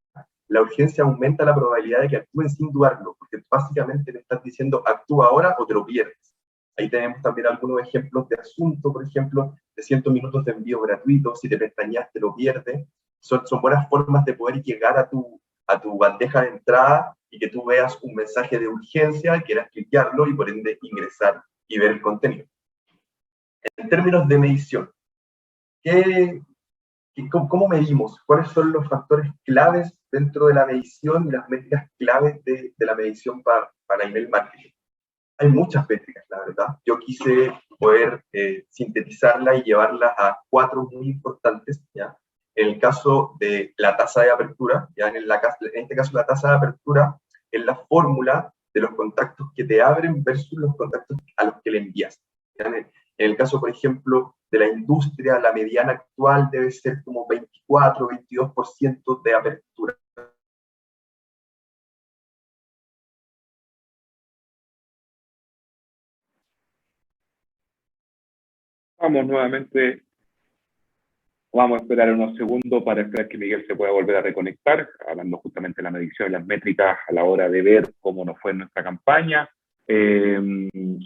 la urgencia aumenta la probabilidad de que actúen sin dudarlo, porque básicamente le estás diciendo actúa ahora o te lo pierdes. Ahí tenemos también algunos ejemplos de asunto, por ejemplo, de 100 minutos de envío gratuito, si te pestañeas te lo pierdes. Son buenas formas de poder llegar a tu bandeja de entrada y que tú veas un mensaje de urgencia, quieras cliquearlo y por ende ingresar y ver el contenido. En términos de medición, ¿cómo medimos? ¿Cuáles son los factores claves dentro de la medición y las métricas claves de la medición para email marketing? Hay muchas métricas, la verdad. Yo quise poder sintetizarla y llevarla a 4 muy importantes, ¿ya? En el caso de la tasa de apertura, ¿ya? En este caso la tasa de apertura es la fórmula de los contactos que te abren versus los contactos a los que le envías, ¿ya? En el caso, por ejemplo, de la industria, la mediana actual debe ser como 24-22% de apertura. Vamos nuevamente, vamos a esperar unos segundos para esperar que Miguel se pueda volver a reconectar, hablando justamente de la medición y las métricas a la hora de ver cómo nos fue en nuestra campaña.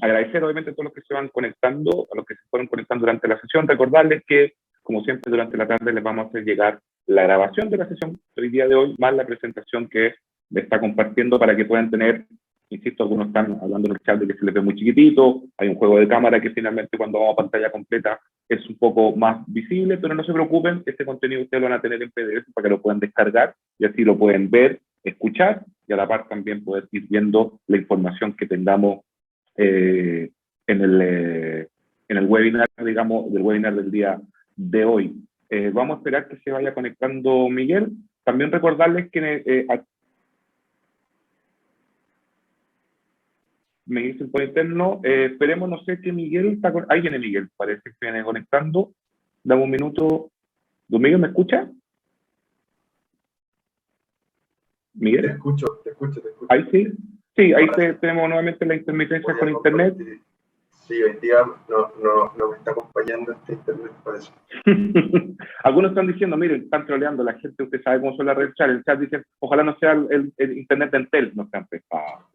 Agradecer obviamente a todos los que se van conectando, a los que se fueron conectando durante la sesión, recordarles que como siempre durante la tarde les vamos a hacer llegar la grabación de la sesión del día de hoy, más la presentación que les está compartiendo para que puedan tener, insisto, algunos están hablando en el chat de que se les ve muy chiquitito, hay un juego de cámara que finalmente cuando vamos a pantalla completa es un poco más visible, pero no se preocupen, este contenido ustedes lo van a tener en PDF para que lo puedan descargar y así lo pueden ver, escuchar y a la par también poder ir viendo la información que tengamos en el webinar, digamos, del webinar del día de hoy. Vamos a esperar que se vaya conectando Miguel. También recordarles que me dicen por interno, esperemos, no sé, que Miguel está con... Ahí viene Miguel, parece que viene conectando. Dame un minuto. ¿Don Miguel me escucha? ¿Miguel? Te escucho, te escucho. Ahí sí. Sí, ahí tenemos nuevamente la intermitencia con internet. Sí, hoy día no me está acompañando este internet, por eso. Algunos están diciendo, miren, están troleando la gente, usted sabe cómo son las redes sociales. El chat dice, ojalá no sea el internet de Entel. No sea pesado.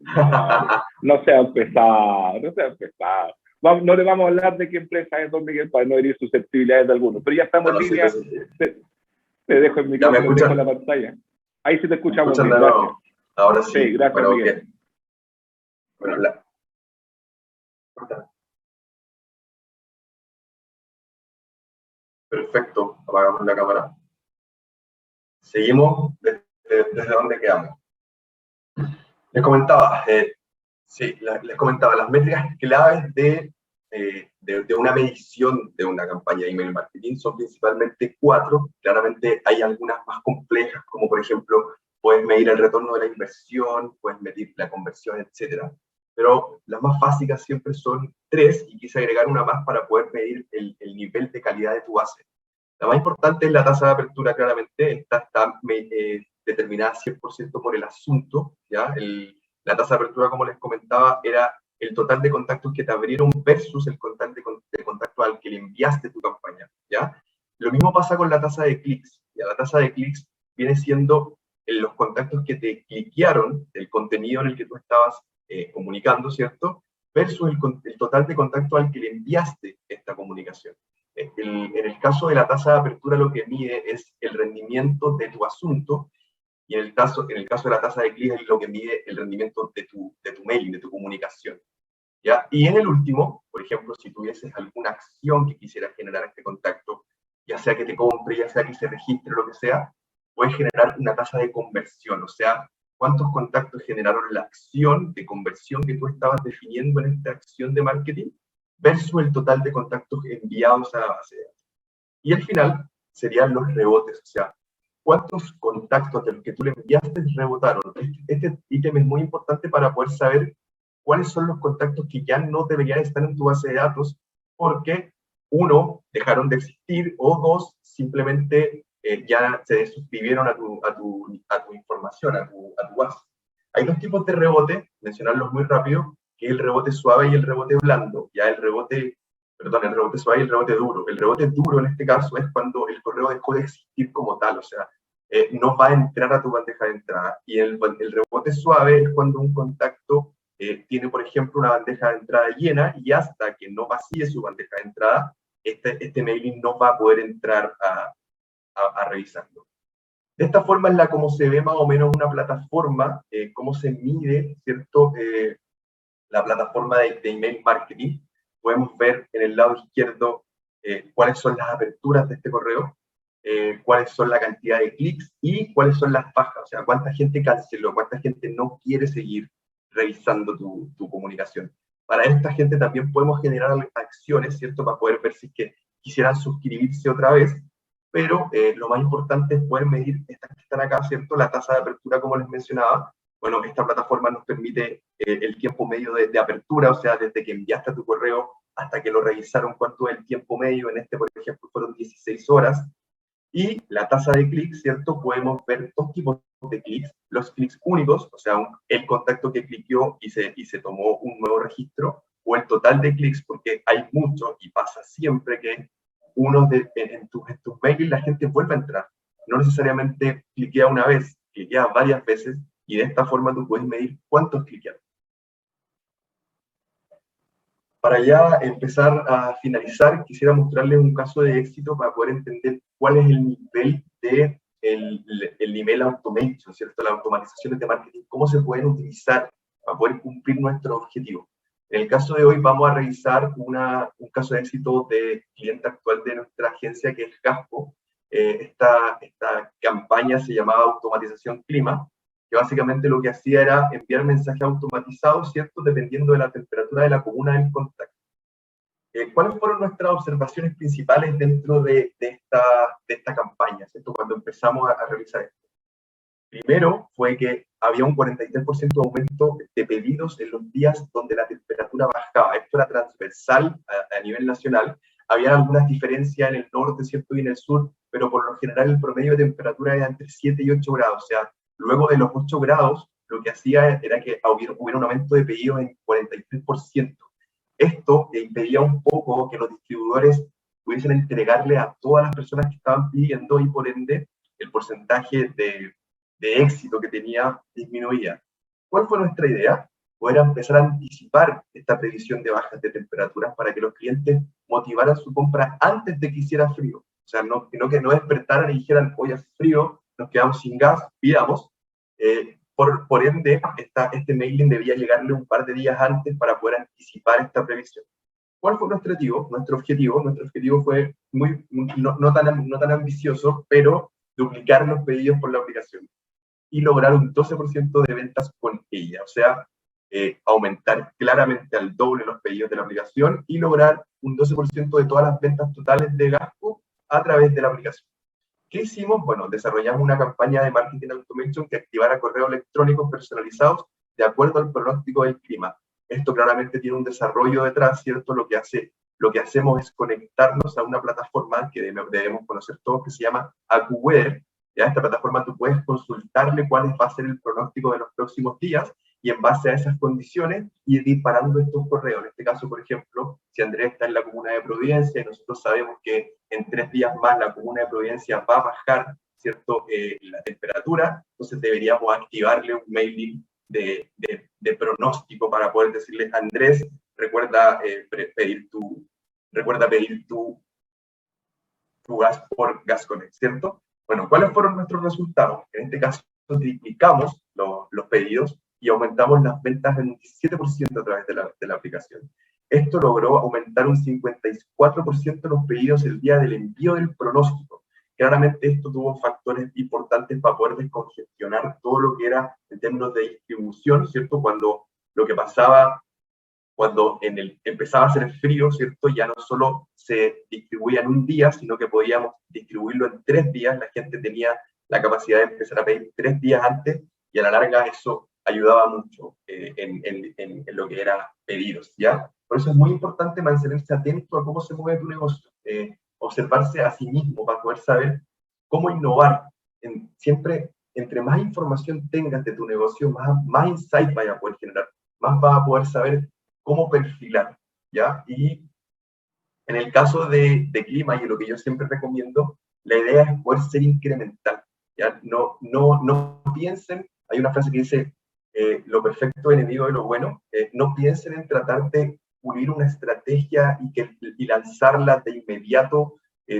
No sea pesado. No le vamos a hablar de qué empresa es, don Miguel, para no herir susceptibilidades de algunos. Pero ya estamos en línea. Sí. Te dejo el micrófono, te dejo la pantalla. Ahí sí te escuchamos. Gracias. Ahora sí. Sí, gracias, bueno, Miguel. Bueno, Perfecto, apagamos la cámara. Seguimos desde donde quedamos. Les comentaba, les comentaba, las métricas claves de una medición de una campaña de email marketing son principalmente 4. Claramente hay algunas más complejas, como por ejemplo puedes medir el retorno de la inversión, puedes medir la conversión, etcétera. Pero las más básicas siempre son 3, y quise agregar una más para poder medir el nivel de calidad de tu base. La más importante es la tasa de apertura, claramente. Esta está determinada 100% por el asunto, ¿ya? La tasa de apertura, como les comentaba, era el total de contactos que te abrieron versus el total de contactos al que le enviaste tu campaña, ¿ya? Lo mismo pasa con la tasa de clics, ¿ya? La tasa de clics viene siendo los contactos que te cliquearon, el contenido en el que tú estabas comunicando, ¿cierto? Versus el total de contactos al que le enviaste esta comunicación. En el caso de la tasa de apertura, lo que mide es el rendimiento de tu asunto, y en el caso de la tasa de clics es lo que mide el rendimiento de tu mail, de tu comunicación, ¿ya? Y en el último, por ejemplo, si tuvieses alguna acción que quisieras generar este contacto, ya sea que te compre, ya sea que se registre, lo que sea, puedes generar una tasa de conversión, o sea, cuántos contactos generaron la acción de conversión que tú estabas definiendo en esta acción de marketing versus el total de contactos enviados a la base de datos. Y al final serían los rebotes, o sea, cuántos contactos de los que tú le enviaste rebotaron. Este ítem es muy importante para poder saber cuáles son los contactos que ya no deberían estar en tu base de datos porque, 1, dejaron de existir, o 2, simplemente ya se suscribieron a tu información, a tu base. Hay 2 tipos de rebote, mencionarlos muy rápido, que es el rebote suave y el rebote blando. Ya el rebote suave y el rebote duro. El rebote duro en este caso es cuando el correo dejó de existir como tal, o sea, no va a entrar a tu bandeja de entrada. Y el rebote suave es cuando un contacto tiene, por ejemplo, una bandeja de entrada llena, y hasta que no vacíe su bandeja de entrada, este mailing no va a poder entrar a revisarlo. De esta forma es como se ve más o menos una plataforma, cómo se mide, ¿cierto? La plataforma de email marketing. Podemos ver en el lado izquierdo cuáles son las aperturas de este correo, cuáles son la cantidad de clics y cuáles son las bajas, o sea, cuánta gente canceló, cuánta gente no quiere seguir revisando tu comunicación. Para esta gente también podemos generar acciones, ¿cierto? Para poder ver si es que quisieran suscribirse otra vez, pero lo más importante es poder medir estas que están acá, ¿cierto? La tasa de apertura, como les mencionaba. Bueno, esta plataforma nos permite el tiempo medio de apertura, o sea, desde que enviaste tu correo hasta que lo revisaron, cuánto es el tiempo medio. En este, por ejemplo, fueron 16 horas. Y la tasa de clics, ¿cierto? Podemos ver 2 tipos de clics. Los clics únicos, o sea, el contacto que cliqueó y se tomó un nuevo registro, o el total de clics, porque hay muchos y pasa siempre que en tus mails la gente vuelve a entrar. No necesariamente cliquea una vez, cliquea varias veces, y de esta forma tú puedes medir cuántos cliquearon. Para ya empezar a finalizar, quisiera mostrarles un caso de éxito para poder entender cuál es el nivel de el nivel automation, ¿cierto? Las automatizaciones de marketing, cómo se pueden utilizar para poder cumplir nuestro objetivo. En el caso de hoy vamos a revisar un caso de éxito de cliente actual de nuestra agencia, que es Gaspo. Esta campaña se llamaba Automatización Clima, que básicamente lo que hacía era enviar mensajes automatizados, ¿cierto?, dependiendo de la temperatura de la comuna del contacto. ¿Cuáles fueron nuestras observaciones principales dentro de esta campaña, ¿cierto?, cuando empezamos a revisar esto? Primero fue que había un 43% de aumento de pedidos en los días donde la temperatura bajaba. Esto era transversal a nivel nacional. Había algunas diferencias en el norte, ¿cierto?, y en el sur, pero por lo general el promedio de temperatura era entre 7 y 8 grados. O sea, luego de los 8 grados, lo que hacía era que hubiera un aumento de pedidos en 43%. Esto impedía un poco que los distribuidores pudiesen entregarle a todas las personas que estaban pidiendo, y por ende el porcentaje de éxito que tenía disminuía. ¿Cuál fue nuestra idea? Poder empezar a anticipar esta previsión de bajas de temperaturas para que los clientes motivaran su compra antes de que hiciera frío. O sea, que no despertaran y dijeran, hoy hace frío, nos quedamos sin gas, pidamos. Por ende, este mailing debía llegarle un par de días antes para poder anticipar esta previsión. ¿Cuál fue nuestro objetivo? Nuestro objetivo fue no tan ambicioso, pero duplicar los pedidos por la aplicación y lograr un 12% de ventas con ella. O sea, aumentar claramente al doble los pedidos de la aplicación y lograr un 12% de todas las ventas totales de Gaspo a través de la aplicación. ¿Qué hicimos? Bueno, desarrollamos una campaña de marketing automation que activara correos electrónicos personalizados de acuerdo al pronóstico del clima. Esto claramente tiene un desarrollo detrás, ¿cierto? Lo que hacemos es conectarnos a una plataforma que debemos conocer todos, que se llama AccuWeather. Ya esta plataforma tú puedes consultarle cuál va a ser el pronóstico de los próximos días y en base a esas condiciones ir disparando estos correos. En este caso, por ejemplo, si Andrés está en la comuna de Providencia y nosotros sabemos que en 3 días más la comuna de Providencia va a bajar, ¿cierto?, la temperatura, entonces deberíamos activarle un mailing de pronóstico para poder decirle, Andrés, recuerda pedir tu gas por GasConnect, ¿cierto? Bueno, ¿cuáles fueron nuestros resultados? En este caso, triplicamos los pedidos y aumentamos las ventas en un 17% a través de la aplicación. Esto logró aumentar un 54% los pedidos el día del envío del pronóstico. Claramente esto tuvo factores importantes para poder descongestionar todo lo que era en términos de distribución, ¿cierto? Cuando lo que pasaba, cuando empezaba a hacer frío, ¿cierto? Ya no solo se distribuía en un día, sino que podíamos distribuirlo en 3 días. La gente tenía la capacidad de empezar a pedir 3 días antes y a la larga eso ayudaba mucho en lo que era pedidos, ¿ya? Por eso es muy importante mantenerse atento a cómo se mueve tu negocio, observarse a sí mismo para poder saber cómo innovar. Siempre, entre más información tengas de tu negocio, más insight vaya a poder generar, más vas a poder saber cómo perfilar, ¿ya? Y en el caso de clima, y lo que yo siempre recomiendo, la idea es poder ser incremental, ¿ya? No piensen, hay una frase que dice, lo perfecto es enemigo de lo bueno, no piensen en tratar de pulir una estrategia y lanzarla de inmediato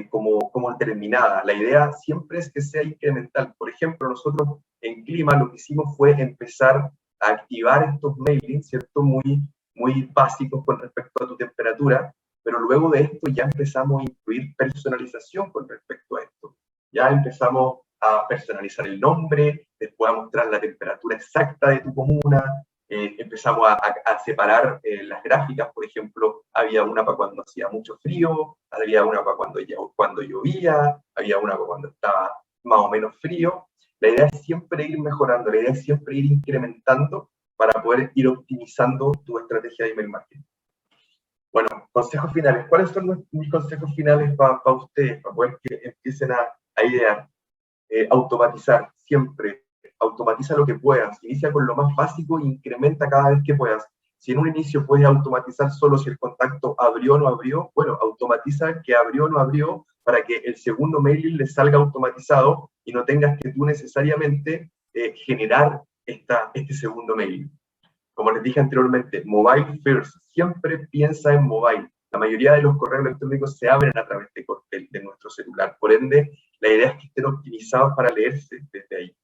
como terminada. La idea siempre es que sea incremental. Por ejemplo, nosotros en clima lo que hicimos fue empezar a activar estos mailings, ¿cierto? Muy básicos con respecto a tu temperatura, pero luego de esto ya empezamos a incluir personalización con respecto a esto. Ya empezamos a personalizar el nombre, después a mostrar la temperatura exacta de tu comuna, empezamos a separar las gráficas, por ejemplo, había una para cuando hacía mucho frío, había una para cuando llovía, había una para cuando estaba más o menos frío. La idea es siempre ir mejorando, la idea es siempre ir incrementando para poder ir optimizando tu estrategia de email marketing. Bueno, consejos finales. ¿Cuáles son mis consejos finales para ustedes, para poder que empiecen a idear? Automatizar, siempre. Automatiza lo que puedas. Inicia con lo más básico e incrementa cada vez que puedas. Si en un inicio puedes automatizar solo si el contacto abrió o no abrió, bueno, automatiza que abrió o no abrió para que el segundo mailing le salga automatizado y no tengas que tú necesariamente generar este segundo mailing. Como les dije anteriormente, mobile first, siempre piensa en mobile. La mayoría de los correos electrónicos se abren a través de nuestro celular. Por ende, la idea es que estén optimizados para leerse desde ahí.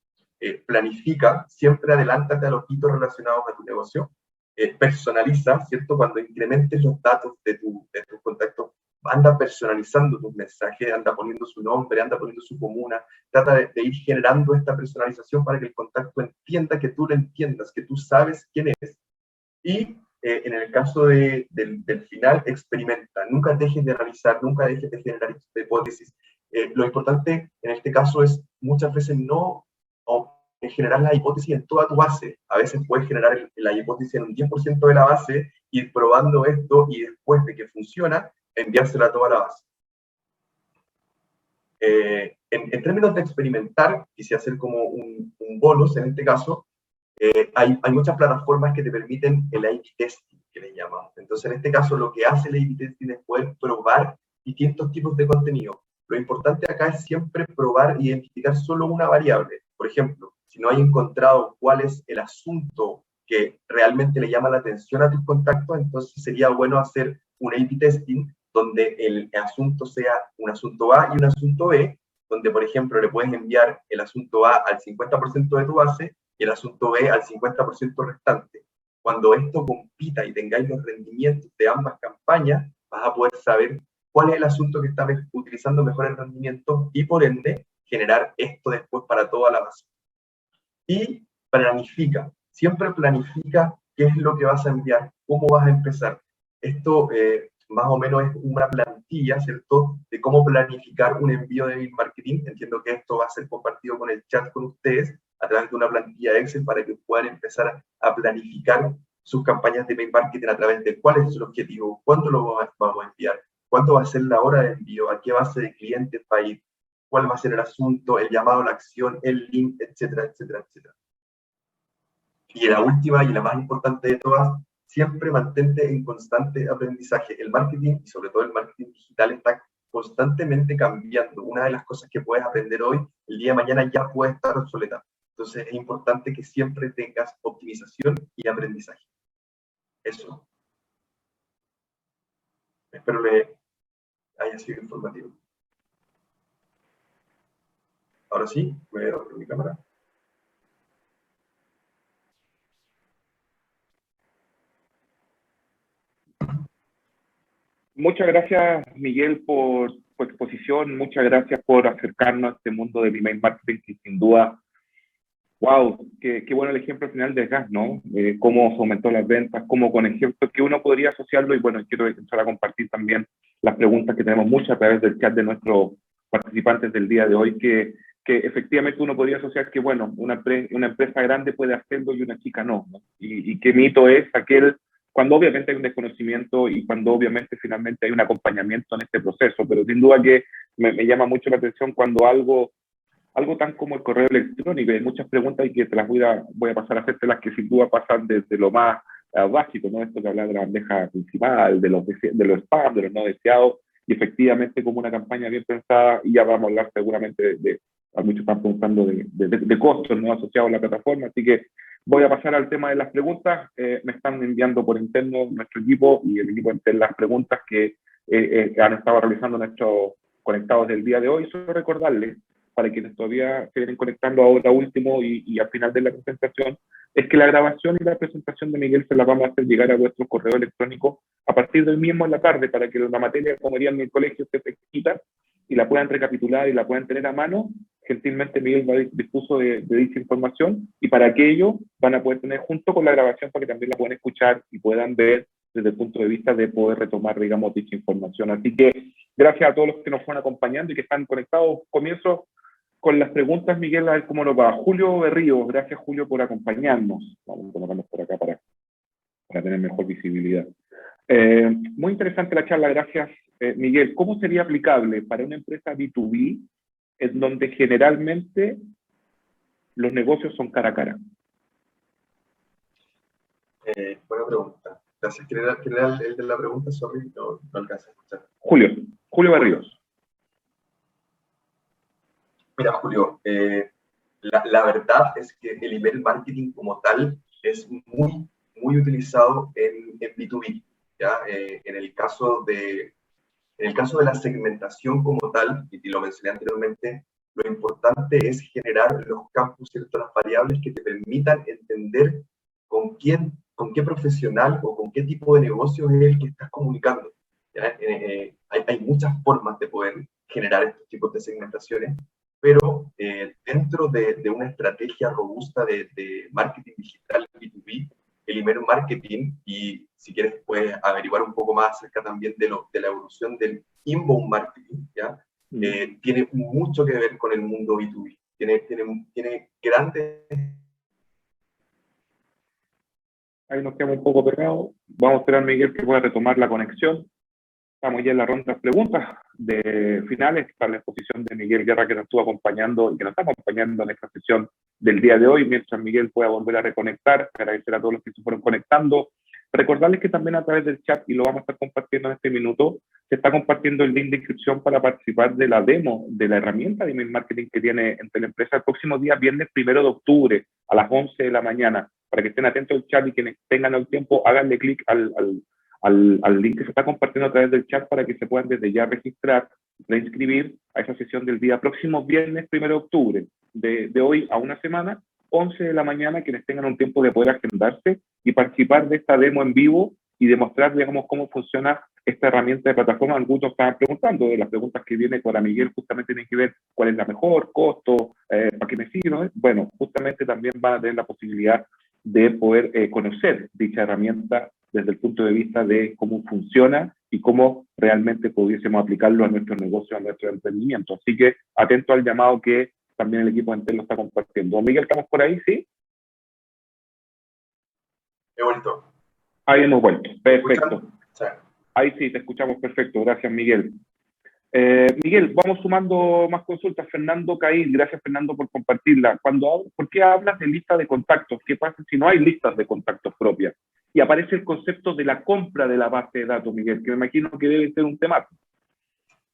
Planifica, siempre adelántate a los hitos relacionados a tu negocio. Personaliza, ¿cierto? Cuando incrementes los datos de tus contactos, anda personalizando tus mensajes, anda poniendo su nombre, anda poniendo su comuna, trata de ir generando esta personalización para que el contacto entienda que tú lo entiendas, que tú sabes quién eres. Y en el caso del final, experimenta, nunca dejes de analizar, nunca dejes de generar hipótesis. Lo importante en este caso es muchas veces no generar la hipótesis en toda tu base. A veces puedes generar la hipótesis en un 10% de la base, ir probando esto y después de que funciona, enviársela a toda la base. En términos de experimentar, quise hacer como un bonus en este caso, hay muchas plataformas que te permiten el A/B testing, que le llamamos. Entonces, en este caso, lo que hace el A/B testing es poder probar distintos tipos de contenido. Lo importante acá es siempre probar e identificar solo una variable. Por ejemplo, si no hay encontrado cuál es el asunto que realmente le llama la atención a tus contactos, entonces sería bueno hacer un A/B testing donde el asunto sea un asunto A y un asunto B, donde, por ejemplo, le puedes enviar el asunto A al 50% de tu base y el asunto B al 50% restante. Cuando esto compita y tengáis los rendimientos de ambas campañas, vas a poder saber cuál es el asunto que está utilizando mejor el rendimiento y, por ende, generar esto después para toda la base. Y planifica, siempre planifica qué es lo que vas a enviar, cómo vas a empezar. Esto más o menos es una plantilla, ¿cierto?, de cómo planificar un envío de email marketing. Entiendo que esto va a ser compartido con el chat con ustedes a través de una plantilla Excel para que puedan empezar a planificar sus campañas de email marketing a través de cuál es el objetivo, cuándo lo vamos a enviar, cuánto va a ser la hora de envío, a qué base de clientes va a ir, cuál va a ser el asunto, el llamado a la acción, el link, etcétera, etcétera, etcétera. Y la última y la más importante de todas, siempre mantente en constante aprendizaje. El marketing, y sobre todo el marketing digital, está constantemente cambiando. Una de las cosas que puedes aprender hoy, el día de mañana ya puede estar obsoleta. Entonces es importante que siempre tengas optimización y aprendizaje. Eso. Espero que haya sido informativo. Ahora sí, voy a abrir mi cámara. Muchas gracias, Miguel, por tu exposición. Muchas gracias por acercarnos a este mundo del email marketing, que sin duda, wow, qué bueno el ejemplo final del gas, ¿no? Cómo se aumentó las ventas, cómo con ejemplos que uno podría asociarlo. Y bueno, quiero empezar a compartir también las preguntas que tenemos muchas a través del chat de nuestros participantes del día de hoy, que efectivamente uno podría asociar que, bueno, una empresa grande puede hacerlo y una chica no, ¿no? Y qué mito es aquel cuando obviamente hay un desconocimiento y cuando obviamente finalmente hay un acompañamiento en este proceso, pero sin duda que me llama mucho la atención cuando algo tan como el correo electrónico, hay muchas preguntas y que te las voy a pasar a hacerte las que sin duda pasan desde lo más básico, ¿no? Esto que habla de la bandeja principal, de los spam, de los no deseados, y efectivamente como una campaña bien pensada, y ya vamos a hablar seguramente muchos están preguntando de costos, ¿no?, asociados a la plataforma, así que voy a pasar al tema de las preguntas. Me están enviando por interno nuestro equipo y el equipo interno las preguntas que han estado realizando nuestros conectados del día de hoy. Solo recordarles, para quienes todavía se vienen conectando ahora último y al final de la presentación, es que la grabación y la presentación de Miguel se la vamos a hacer llegar a vuestro correo electrónico a partir del mismo en la tarde, para que la materia, como dirían en el colegio, esté fresquita y la puedan recapitular y la puedan tener a mano. Gentilmente Miguel dispuso de dicha información, y para aquello van a poder tener junto con la grabación para que también la puedan escuchar y puedan ver desde el punto de vista de poder retomar, digamos, dicha información. Así que gracias a todos los que nos fueron acompañando y que están conectados. Comienzo con las preguntas, Miguel, a ver cómo nos va. Julio Berrío, gracias Julio por acompañarnos. Vamos a colocarnos por acá para tener mejor visibilidad. Muy interesante la charla, gracias Miguel. ¿Cómo sería aplicable para una empresa B2B en donde generalmente los negocios son cara a cara? Buena pregunta. Gracias. ¿Quién era el de la pregunta? Sorry, no alcancé a escuchar. Julio Berríos. Mira, Julio, la verdad es que el email marketing como tal es muy utilizado en B2B, ¿ya? En el caso de la segmentación como tal, y lo mencioné anteriormente, lo importante es generar los campos, ¿cierto?, las variables que te permitan entender con qué profesional o con qué tipo de negocio es el que estás comunicando, ¿ya? Hay muchas formas de poder generar estos tipos de segmentaciones, pero dentro de una estrategia robusta de marketing digital B2B, el email marketing, y si quieres puedes averiguar un poco más acerca también de la evolución del inbound marketing, ¿ya? Tiene mucho que ver con el mundo B2B. Tiene grandes... Ahí nos quedamos un poco pegados. Vamos a esperar a Miguel que pueda retomar la conexión. Estamos ya en la ronda de preguntas de finales para la exposición de Miguel Guerra, que nos estuvo acompañando y que nos está acompañando en esta sesión del día de hoy. Mientras Miguel pueda volver a reconectar, agradecer a todos los que se fueron conectando. Recordarles que también a través del chat, y lo vamos a estar compartiendo en este minuto, se está compartiendo el link de inscripción para participar de la demo de la herramienta de email marketing que tiene entre la empresa el próximo día, viernes 1 de octubre, a las 11 de la mañana. Para que estén atentos al chat y quienes tengan el tiempo, háganle clic al link que se está compartiendo a través del chat para que se puedan desde ya registrar, reinscribir a esa sesión del día próximo viernes 1 de octubre, de hoy a una semana, 11 de la mañana, quienes tengan un tiempo de poder agendarse y participar de esta demo en vivo y demostrar, digamos, cómo funciona esta herramienta de plataforma. Algunos estaban preguntando, de las preguntas que vienen para Miguel justamente tienen que ver cuál es la mejor, costo, para qué me sirve, ¿no? Bueno, justamente también van a tener la posibilidad de poder conocer dicha herramienta desde el punto de vista de cómo funciona y cómo realmente pudiésemos aplicarlo a nuestros negocios, a nuestro emprendimiento. Así que atento al llamado que también el equipo de Entel lo está compartiendo. Miguel, ¿estamos por ahí? ¿Sí? He vuelto. Ahí hemos vuelto. Perfecto. Sí. Ahí sí, te escuchamos perfecto. Gracias, Miguel. Miguel, vamos sumando más consultas. Fernando Caín, gracias Fernando por compartirla. ¿Por qué hablas de lista de contactos? ¿Qué pasa si no hay listas de contactos propias? Y aparece el concepto de la compra de la base de datos, Miguel, que me imagino que debe ser un tema.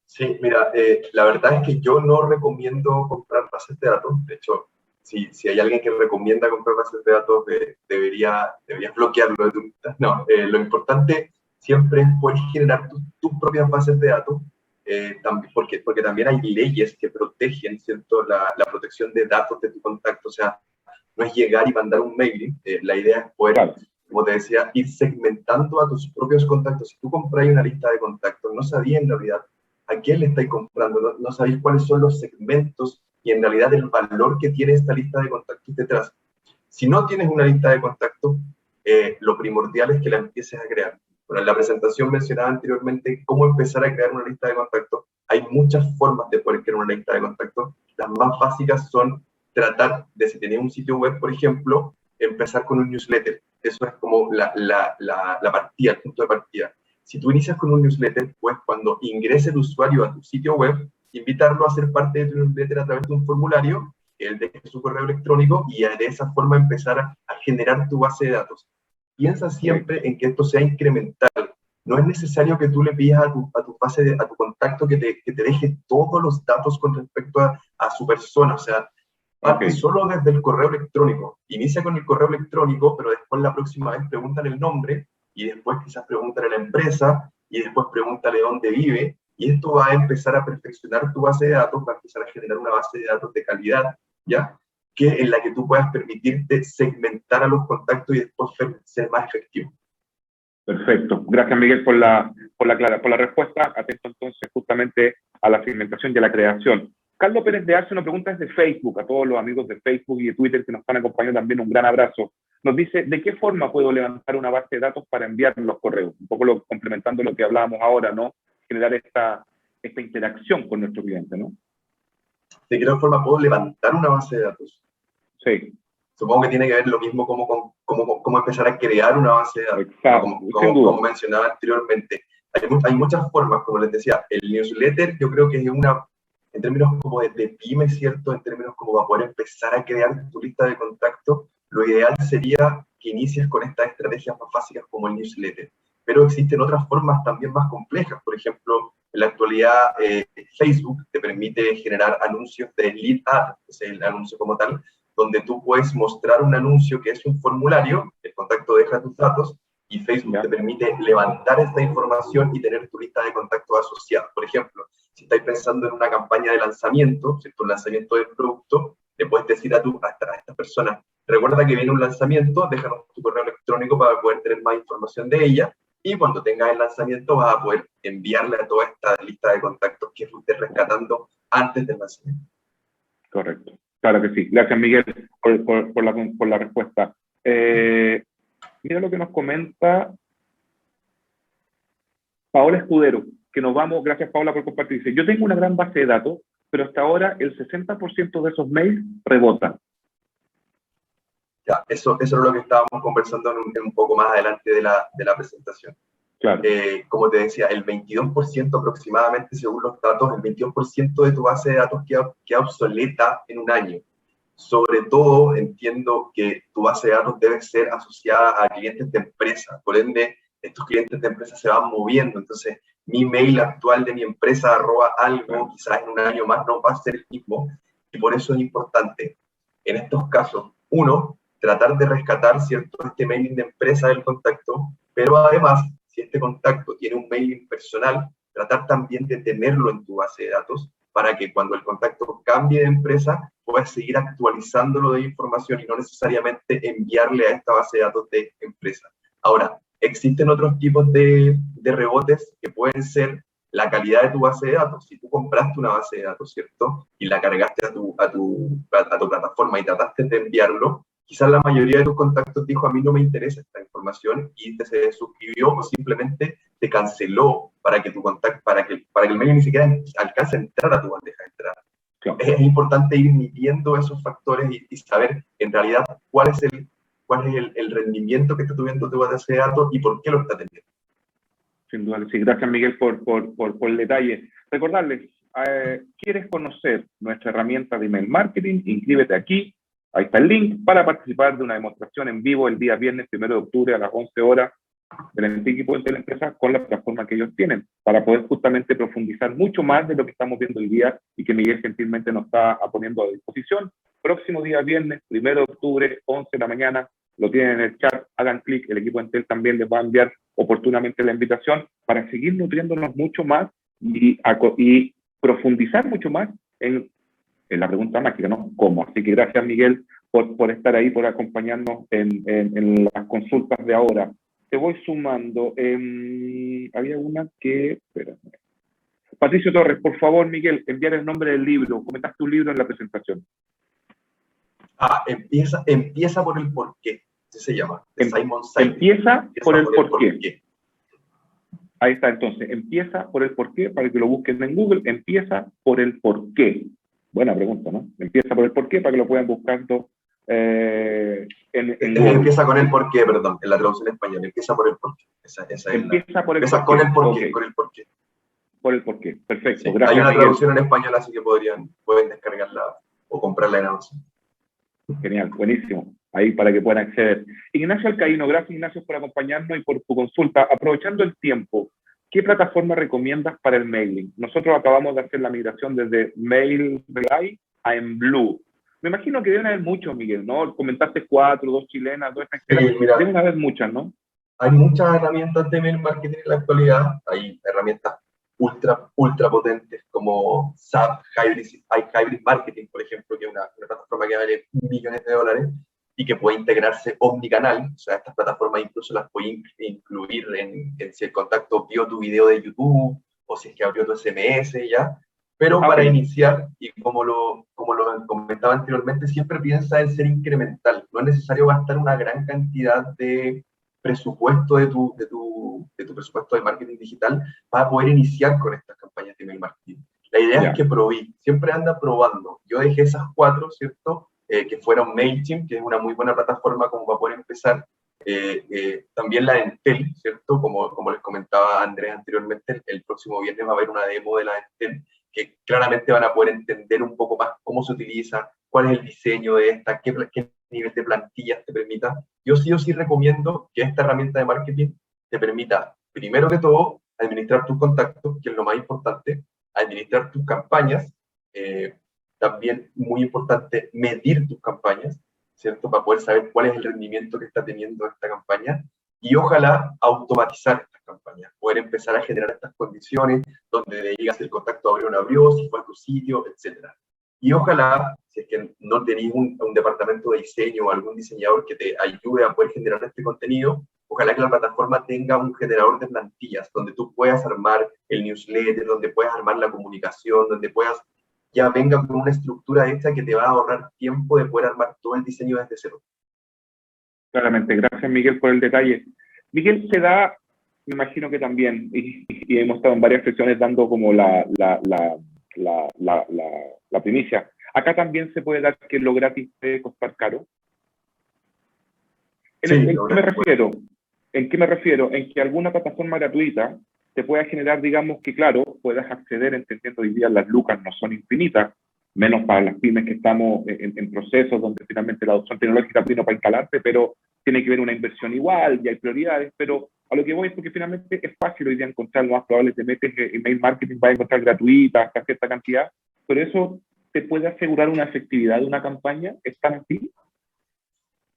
Sí, mira, la verdad es que yo no recomiendo comprar bases de datos. De hecho, si hay alguien que recomienda comprar bases de datos, deberías bloquearlo de tu lista. No, lo importante siempre es poder generar tus propias bases de datos, también, porque también hay leyes que protegen, ¿cierto?, la protección de datos de tu contacto. O sea, no es llegar y mandar un mailing. La idea es poder, claro, como te decía, ir segmentando a tus propios contactos. Si tú compras una lista de contactos, no sabías en realidad a quién le estáis comprando, no sabéis cuáles son los segmentos y en realidad el valor que tiene esta lista de contactos detrás. Si no tienes una lista de contactos, lo primordial es que la empieces a crear. Bueno, en la presentación mencionaba anteriormente cómo empezar a crear una lista de contactos. Hay muchas formas de poder crear una lista de contactos. Las más básicas son tratar de, si tenéis un sitio web, por ejemplo, empezar con un newsletter. Eso es como la partida, el punto de partida. Si tú inicias con un newsletter, pues cuando ingrese el usuario a tu sitio web, invitarlo a ser parte de tu newsletter a través de un formulario, él deje su correo electrónico y de esa forma empezar a generar tu base de datos. Piensa siempre en que esto sea incremental. No es necesario que tú le pidas a tu contacto que te deje todos los datos con respecto a su persona. O sea, parte solo desde el correo electrónico. Inicia con el correo electrónico, pero después la próxima vez preguntan el nombre, y después quizás pregúntale a la empresa, y después pregúntale dónde vive, y esto va a empezar a perfeccionar tu base de datos, va a empezar a generar una base de datos de calidad, ¿ya? En la que tú puedas permitirte segmentar a los contactos y después ser más efectivo. Perfecto. Gracias, Miguel, por la respuesta. Atento entonces justamente a la segmentación y a la creación. Carlos Pérez de Arce nos pregunta desde Facebook, a todos los amigos de Facebook y de Twitter que nos están acompañando también, un gran abrazo. Nos dice, ¿de qué forma puedo levantar una base de datos para enviar los correos? Un poco complementando lo que hablábamos ahora, ¿no? Generar esta interacción con nuestro cliente, ¿no? ¿De qué forma puedo levantar una base de datos? Sí. Supongo que tiene que ver lo mismo cómo empezar a crear una base de datos. Exacto, como mencionaba anteriormente. Hay muchas formas, como les decía. El newsletter yo creo que es una, en términos como de pyme, ¿cierto? En términos como para poder empezar a crear tu lista de contactos, lo ideal sería que inicies con estas estrategias más básicas como el newsletter. Pero existen otras formas también más complejas. Por ejemplo, en la actualidad Facebook te permite generar anuncios de lead ad, es el anuncio como tal, donde tú puedes mostrar un anuncio que es un formulario, el contacto deja tus datos, y Facebook te permite levantar esta información y tener tu lista de contactos asociados. Por ejemplo, si estáis pensando en una campaña de lanzamiento, ¿cierto? Un lanzamiento del producto, le puedes decir a esta persona, recuerda que viene un lanzamiento, déjanos tu correo electrónico para poder tener más información de ella, y cuando tengas el lanzamiento vas a poder enviarle a toda esta lista de contactos que fuiste rescatando antes del lanzamiento. Correcto. Claro que sí. Gracias, Miguel, por la respuesta. Mira lo que nos comenta Paola Escudero, que nos vamos, gracias Paola por compartir. Dice, yo tengo una gran base de datos, pero hasta ahora el 60% de esos mails rebotan. Ya, eso es lo que estábamos conversando un poco más adelante de la presentación. Claro. Como te decía, el 22% aproximadamente, según los datos, el 22% de tu base de datos queda obsoleta en un año. Sobre todo, entiendo que tu base de datos debe ser asociada a clientes de empresa. Por ende, estos clientes de empresa se van moviendo. Entonces, mi mail actual de mi empresa, @algo, quizás en un año más no va a ser el mismo. Y por eso es importante, en estos casos, uno, tratar de rescatar, ¿cierto?, este mailing de empresa del contacto, pero además, si este contacto tiene un mailing personal, tratar también de tenerlo en tu base de datos para que cuando el contacto cambie de empresa, puedas seguir actualizándolo de información y no necesariamente enviarle a esta base de datos de empresa. Ahora, existen otros tipos de rebotes que pueden ser la calidad de tu base de datos. Si tú compraste una base de datos, ¿cierto?, y la cargaste a tu plataforma y trataste de enviarlo, quizás la mayoría de tus contactos dijo, a mí no me interesa esta información. información y te se desuscribió o simplemente te canceló para que tu contacto, para que el mail ni siquiera alcance a entrar a tu bandeja de entrada. Claro. Es importante ir midiendo esos factores y saber en realidad cuál es el rendimiento que está tuviendo tu base de datos y por qué lo está teniendo. Sin duda, sí. Gracias, Miguel, por el detalle. Recordarles, ¿quieres conocer nuestra herramienta de email marketing? Inscríbete aquí. Ahí está el link para participar de una demostración en vivo el día viernes 1 de octubre a las 11 horas del equipo de la empresa con la plataforma que ellos tienen, para poder justamente profundizar mucho más de lo que estamos viendo hoy día y que Miguel gentilmente nos está poniendo a disposición. Próximo día viernes, 1 de octubre, 11 de la mañana, lo tienen en el chat, hagan clic, el equipo de Entel también les va a enviar oportunamente la invitación para seguir nutriéndonos mucho más y profundizar mucho más en la pregunta mágica, ¿no? ¿Cómo? Así que gracias, Miguel, por estar ahí, por acompañarnos en las consultas de ahora. Te voy sumando. Había una que... Espérame. Patricio Torres, por favor, Miguel, enviar el nombre del libro. Comentaste un libro en la presentación. Empieza por el porqué. Así se llama. De Simon Sinek. Empieza por el porqué. Ahí está, entonces. Empieza por el porqué, para que lo busquen en Google. Empieza por el porqué. Buena pregunta, ¿no? Empieza por el porqué, para que lo puedan buscando empieza con el porqué, perdón, en la traducción en español. Empieza por el porqué. Empieza con el porqué, okay. Con el porqué. Por el porqué, perfecto. Sí, gracias, hay una Miguel. traducción en español, así que pueden descargarla o comprarla en Amazon. Genial, buenísimo. Ahí para que puedan acceder. Ignacio Alcaíno, gracias, Ignacio, por acompañarnos y por tu consulta. Aprovechando el tiempo, ¿qué plataforma recomiendas para el mailing? Nosotros acabamos de hacer la migración desde MailRelay a Enblue. Me imagino que deben haber muchos, Miguel, ¿no? Comentaste 4, 2 chilenas, 2 extranjeras. Sí, mira, deben haber muchas, ¿no? Hay muchas herramientas de mail marketing en la actualidad. Hay herramientas ultra potentes como SAP Hybrid Marketing, por ejemplo, que es una plataforma que vale millones de dólares y que puede integrarse omnicanal. O sea, estas plataformas incluso las puede incluir en si el contacto vio tu video de YouTube o si es que abrió tu SMS, ¿ya? Pero para iniciar, y como lo comentaba anteriormente, siempre piensa en ser incremental. No es necesario gastar una gran cantidad de presupuesto de tu presupuesto de marketing digital para poder iniciar con estas campañas de email marketing. La idea es que probé, siempre anda probando. Yo dejé esas 4, ¿cierto? Que fueron MailChimp, que es una muy buena plataforma como para poder empezar. También la de Entel, ¿cierto? Como les comentaba Andrés anteriormente, el próximo viernes va a haber una demo de la Entel, que claramente van a poder entender un poco más cómo se utiliza, cuál es el diseño de esta, qué nivel de plantillas te permita. Yo sí recomiendo que esta herramienta de marketing te permita, primero que todo, administrar tus contactos, que es lo más importante, administrar tus campañas, también muy importante medir tus campañas, ¿cierto? Para poder saber cuál es el rendimiento que está teniendo esta campaña y ojalá automatizar estas campañas, poder empezar a generar estas condiciones donde le digas si el contacto abrió o no abrió, si fue a tu sitio, etc. Y ojalá, si es que no tenéis un departamento de diseño o algún diseñador que te ayude a poder generar este contenido, ojalá que la plataforma tenga un generador de plantillas donde tú puedas armar el newsletter, donde puedas armar la comunicación, donde puedas ya venga con una estructura hecha que te va a ahorrar tiempo de poder armar todo el diseño desde cero. Claramente, gracias Miguel por el detalle. Miguel, se da, me imagino que también, y hemos estado en varias sesiones dando como la primicia. Acá también se puede dar que lo gratis puede costar caro. ¿En qué me refiero? En que alguna plataforma gratuita te pueda generar, digamos, que claro, puedas acceder, entendiendo hoy día las lucas no son infinitas, menos para las pymes que estamos en procesos donde finalmente la adopción tecnológica vino para instalarte, pero tiene que ver una inversión igual y hay prioridades, pero a lo que voy es porque finalmente es fácil hoy día encontrar, lo más probable te metes en email marketing, vas a encontrar gratuita hasta cierta cantidad, pero eso te puede asegurar una efectividad de una campaña. ¿Están así?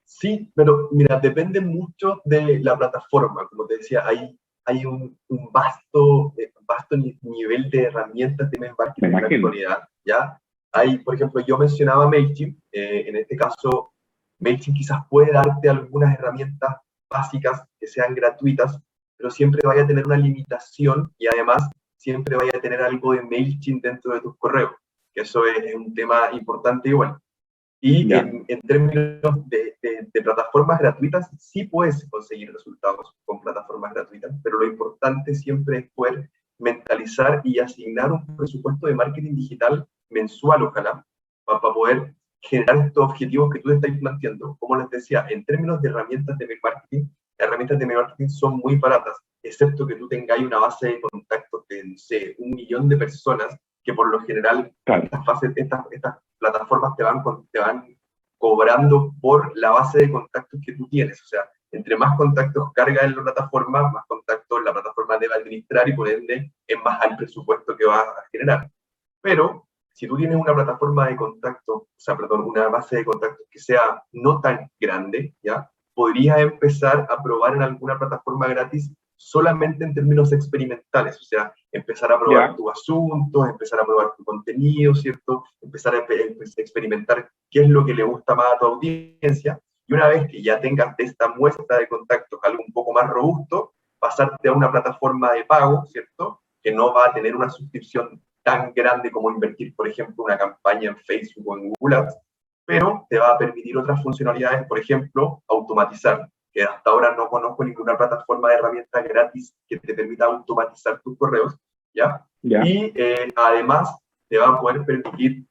Sí, pero mira, depende mucho de la plataforma. Como te decía, hay un vasto nivel de herramientas de email marketing en la actualidad, ¿ya? Hay, por ejemplo, yo mencionaba MailChimp. En este caso, MailChimp quizás puede darte algunas herramientas básicas que sean gratuitas, pero siempre vaya a tener una limitación y además siempre vaya a tener algo de MailChimp dentro de tus correos, que eso es un tema importante igual. Y en términos de plataformas gratuitas sí puedes conseguir resultados con plataformas gratuitas, pero lo importante siempre es poder mentalizar y asignar un presupuesto de marketing digital mensual, ojalá, para poder generar estos objetivos que tú te estás planteando. Como les decía, en términos de herramientas de email marketing, las herramientas de email marketing son muy baratas, excepto que tú tengas una base de contactos de, no sé, 1 millón de personas, que por lo general Claro. estas plataformas te van cobrando por la base de contactos que tú tienes. O sea, entre más contactos cargas en la plataforma, más contactos la plataforma debe administrar y por ende es más al presupuesto que va a generar. Pero si tú tienes una plataforma de contactos, o sea, perdón, una base de contactos que sea no tan grande, ¿ya? Podrías empezar a probar en alguna plataforma gratis solamente en términos experimentales, o sea, empezar a probar tus asuntos, empezar a probar tu contenido, ¿cierto? Empezar a experimentar qué es lo que le gusta más a tu audiencia, y una vez que ya tengas de esta muestra de contactos algo un poco más robusto, pasarte a una plataforma de pago, ¿cierto? Que no va a tener una suscripción tan grande como invertir, por ejemplo, una campaña en Facebook o en Google Ads, pero te va a permitir otras funcionalidades, por ejemplo, automatizar, que hasta ahora no conozco ninguna plataforma de herramientas gratis que te permita automatizar tus correos, ¿ya? Y además te va a poder permitir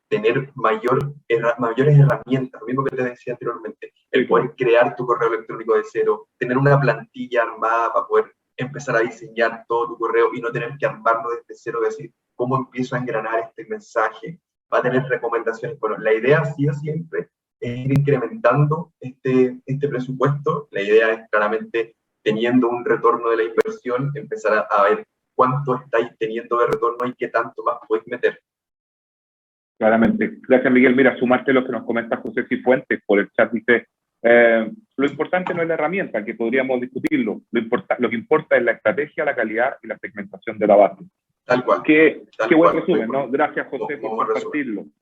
tener mayores herramientas, lo mismo que te decía anteriormente, el poder crear tu correo electrónico de cero, tener una plantilla armada para poder empezar a diseñar todo tu correo y no tener que armarlo desde cero, decir, ¿cómo empiezo a engranar este mensaje? Va a tener recomendaciones. Bueno, la idea sí siempre es ir incrementando este presupuesto. La idea es claramente, teniendo un retorno de la inversión, empezar a ver cuánto estáis teniendo de retorno y qué tanto más podéis meter. Claramente. Gracias, Miguel. Mira, sumarte lo que nos comenta José Cifuentes por el chat, dice, lo importante no es la herramienta, que podríamos discutirlo, lo que importa es la estrategia, la calidad y la segmentación de la base. Tal cual. Qué buen resumen, ¿no? Gracias, José, por compartirlo. Resumen.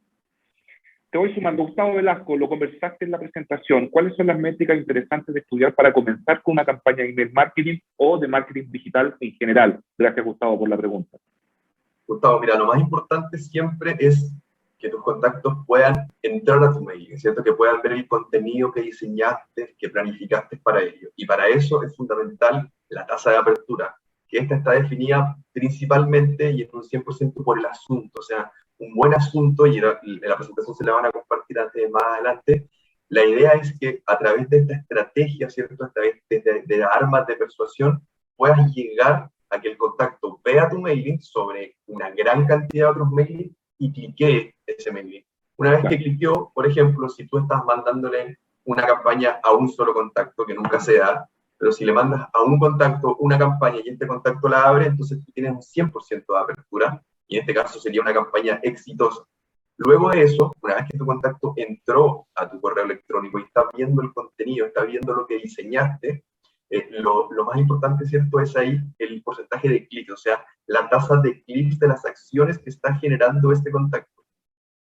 Te voy sumando. Gustavo Velasco, lo conversaste en la presentación. ¿Cuáles son las métricas interesantes de estudiar para comenzar con una campaña de email marketing o de marketing digital en general? Gracias, Gustavo, por la pregunta. Gustavo, mira, lo más importante siempre es que tus contactos puedan entrar a tu mail, ¿cierto? Que puedan ver el contenido que diseñaste, que planificaste para ello. Y para eso es fundamental la tasa de apertura, que esta está definida principalmente y en un 100% por el asunto. O sea, un buen asunto, y en la presentación se la van a compartir más adelante, la idea es que a través de esta estrategia, ¿cierto? A través de armas de persuasión, puedas llegar a que el contacto vea tu mailing sobre una gran cantidad de otros mailings y cliquee ese mailing. Una vez que cliqueó, por ejemplo, si tú estás mandándole una campaña a un solo contacto, que nunca se da, pero si le mandas a un contacto una campaña y este contacto la abre, entonces tú tienes un 100% de apertura, y en este caso sería una campaña exitosa. Luego de eso, una vez que tu contacto entró a tu correo electrónico y está viendo el contenido, está viendo lo que diseñaste, lo más importante, ¿cierto?, es ahí el porcentaje de clics, o sea, la tasa de clics de las acciones que está generando este contacto.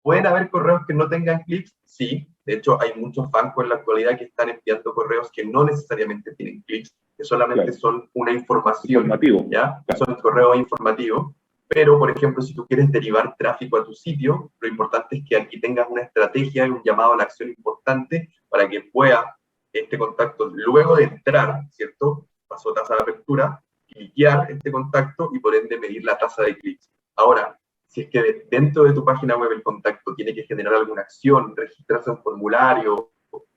¿Pueden haber correos que no tengan clics? Sí. De hecho, hay muchos bancos en la actualidad que están enviando correos que no necesariamente tienen clics, que solamente son una información. ¿Ya? Son correos informativos. Pero, por ejemplo, si tú quieres derivar tráfico a tu sitio, lo importante es que aquí tengas una estrategia y un llamado a la acción importante para que pueda este contacto, luego de entrar, ¿cierto?, pasó tasa de apertura, cliquear este contacto y por ende medir la tasa de clics. Ahora, si es que dentro de tu página web el contacto tiene que generar alguna acción, registrarse en un formulario,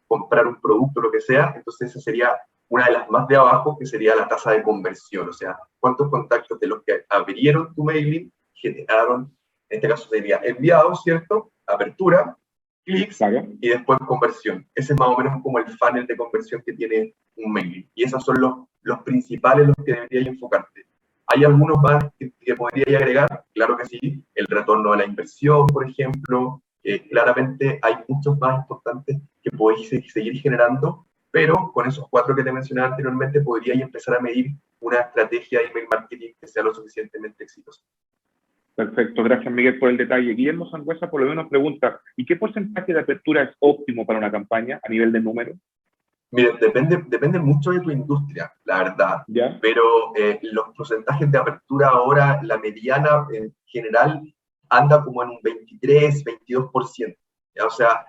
comprar un producto, lo que sea, entonces esa sería una de las más de abajo, que sería la tasa de conversión, o sea, cuántos contactos de los que abrieron tu mailing generaron, en este caso sería enviados, ¿cierto?, apertura, clics, y después conversión. Ese es más o menos como el funnel de conversión que tiene un mailing, y esos son los principales los que deberías enfocarte. ¿Hay algunos más que podría agregar? Claro que sí. El retorno de la inversión, por ejemplo. Claramente hay muchos más importantes que podéis seguir generando, pero con esos 4 que te mencionaba anteriormente podríais empezar a medir una estrategia de email marketing que sea lo suficientemente exitosa. Perfecto, gracias, Miguel, por el detalle. Guillermo Sangüesa por lo menos pregunta, ¿y qué porcentaje de apertura es óptimo para una campaña a nivel de número? Mire, depende mucho de tu industria, la verdad. ¿Ya? Pero los porcentajes de apertura ahora, la mediana en general, anda como en un 23, 22%. ¿Ya? O sea,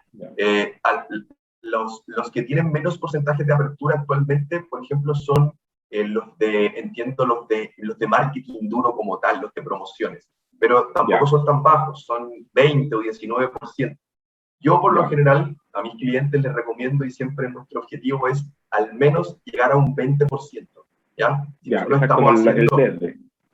los que tienen menos porcentaje de apertura actualmente, por ejemplo, son entiendo, los de marketing duro como tal, los de promociones, pero tampoco son tan bajos, son 20 o 19%. Yo, por lo general, a mis clientes les recomiendo, y siempre nuestro objetivo es al menos llegar a un 20%, ¿ya? Si nosotros estamos haciendo,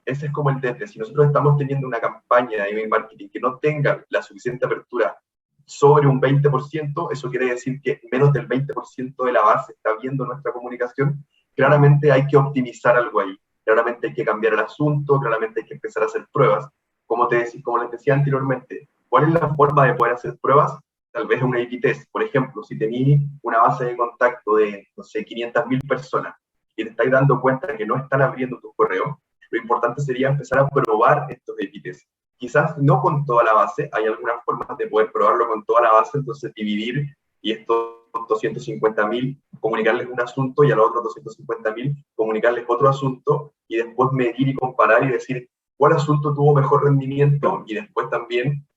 ese es como el desde. Si nosotros estamos teniendo una campaña de email marketing que no tenga la suficiente apertura sobre un 20%, eso quiere decir que menos del 20% de la base está viendo nuestra comunicación. Claramente hay que optimizar algo ahí. Claramente hay que cambiar el asunto, claramente hay que empezar a hacer pruebas. Como les decía anteriormente, ¿cuál es la forma de poder hacer pruebas? Tal vez una A/B test. Por ejemplo, si tenéis una base de contacto de, no sé, 500.000 personas y te estáis dando cuenta que no están abriendo tus correos, lo importante sería empezar a probar estos A/B tests. Quizás no con toda la base, hay algunas formas de poder probarlo con toda la base, entonces dividir y estos 250.000 comunicarles un asunto y a los otros 250.000 comunicarles otro asunto y después medir y comparar y decir cuál asunto tuvo mejor rendimiento y después también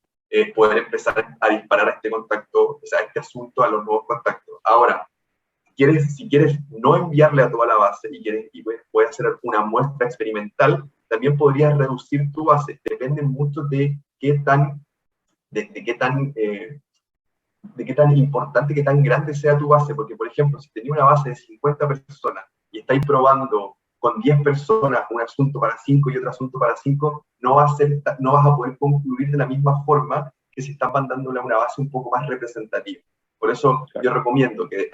poder empezar a disparar a este contacto, o sea, a este asunto a los nuevos contactos. Ahora, si quieres no enviarle a toda la base y puedes hacer una muestra experimental, también podrías reducir tu base. Depende mucho de qué tan importante, qué tan grande sea tu base, porque, por ejemplo, si tenías una base de 50 personas y estáis probando con 10 personas un asunto para 5 y otro asunto para 5, no vas a poder concluir de la misma forma que si estás mandándole a una base un poco más representativa. Por eso yo recomiendo que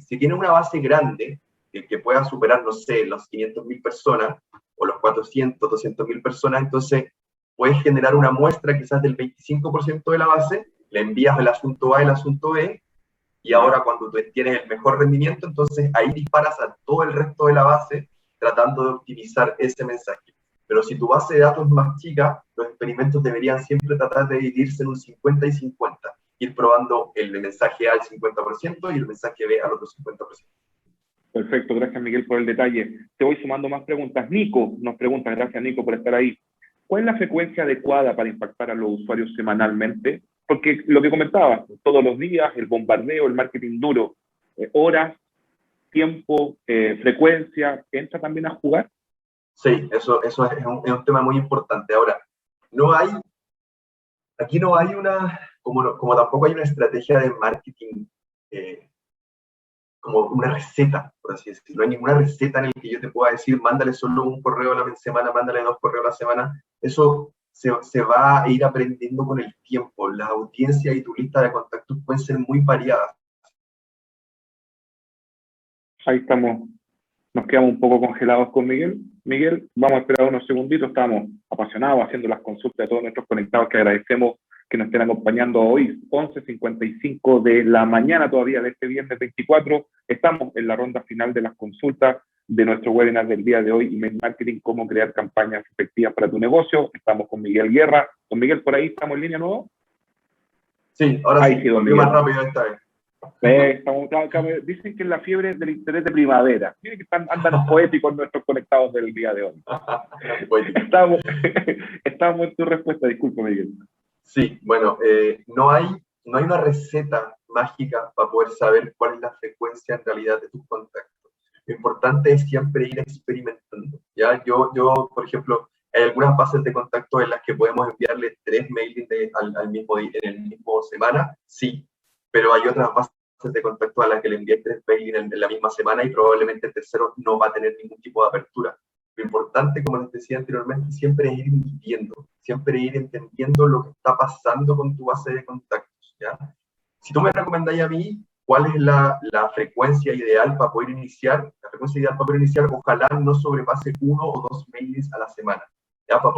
si tienes una base grande, que pueda superar, no sé, los 500.000 personas, o los 400, 200.000 personas, entonces puedes generar una muestra quizás del 25% de la base, le envías el asunto A y el asunto B, y ahora cuando tú tienes el mejor rendimiento, entonces ahí disparas a todo el resto de la base tratando de optimizar ese mensaje. Pero si tu base de datos es más chica, los experimentos deberían siempre tratar de dividirse en un 50 y 50, ir probando el mensaje A al 50% y el mensaje B al otro 50%. Perfecto, gracias Miguel por el detalle. Te voy sumando más preguntas. Nico nos pregunta, gracias Nico por estar ahí. ¿Cuál es la frecuencia adecuada para impactar a los usuarios semanalmente? Porque lo que comentaba, todos los días, el bombardeo, el marketing duro, horas, tiempo, frecuencia, ¿entra también a jugar? Sí, eso es un tema muy importante. Ahora, aquí no hay como tampoco hay una estrategia de marketing, como una receta, por así decirlo. No hay ninguna receta en la que yo te pueda decir, mándale solo un correo a la semana, mándale 2 correos a la semana. Eso se va a ir aprendiendo con el tiempo. La audiencia y tu lista de contactos pueden ser muy variadas. Ahí estamos, nos quedamos un poco congelados con Miguel. Miguel, vamos a esperar unos segunditos, estamos apasionados haciendo las consultas de todos nuestros conectados, que agradecemos que nos estén acompañando hoy, 11:55 de la mañana todavía de este viernes 24. Estamos en la ronda final de las consultas de nuestro webinar del día de hoy, Email Marketing, cómo crear campañas efectivas para tu negocio. Estamos con Miguel Guerra. Con Miguel, por ahí, ¿estamos en línea nuevo? Sí, ahora sí, volvió más rápido esta vez. Dicen que es la fiebre del interés de primavera. Miren que andan poéticos nuestros conectados del día de hoy. Estamos en tu respuesta, disculpa, Miguel. Sí, bueno, no hay una receta mágica para poder saber cuál es la frecuencia en realidad de tus contactos. Lo importante es siempre ir experimentando. ¿Ya? Yo, por ejemplo, hay algunas bases de contacto en las que podemos enviarle 3 mailings en el mismo semana, sí, pero hay otras bases de contacto a las que le envié 3 mailings en la misma semana y probablemente el tercero no va a tener ningún tipo de apertura. Lo importante, como les decía anteriormente, siempre es ir midiendo, siempre ir entendiendo lo que está pasando con tu base de contactos, ¿ya? Si tú me recomendáis a mí cuál es la frecuencia ideal para poder iniciar, ojalá no sobrepase 1 o 2 mailings a la semana, ¿ya? Para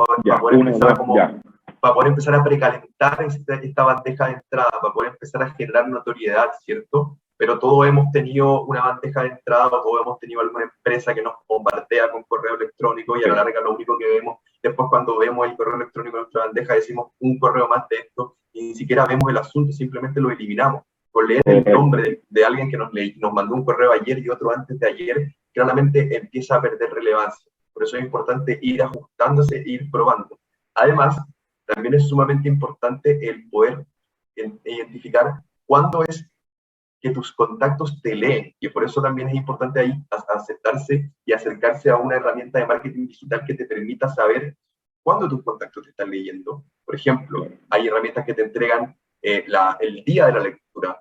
poder empezar a precalentar esta bandeja de entrada, para poder empezar a generar notoriedad, ¿cierto? Pero todos hemos tenido una bandeja de entrada, todos hemos tenido alguna empresa que nos bombardea con correo electrónico y a la larga lo único que vemos, después cuando vemos el correo electrónico en nuestra bandeja decimos un correo más de esto y ni siquiera vemos el asunto, simplemente lo eliminamos. Con leer el nombre de alguien que nos mandó un correo ayer y otro antes de ayer, claramente empieza a perder relevancia. Por eso es importante ir ajustándose e ir probando. Además, también es sumamente importante el poder identificar cuándo es que tus contactos te leen, y por eso también es importante ahí aceptarse y acercarse a una herramienta de marketing digital que te permita saber cuándo tus contactos te están leyendo. Por ejemplo, hay herramientas que te entregan el día de la lectura,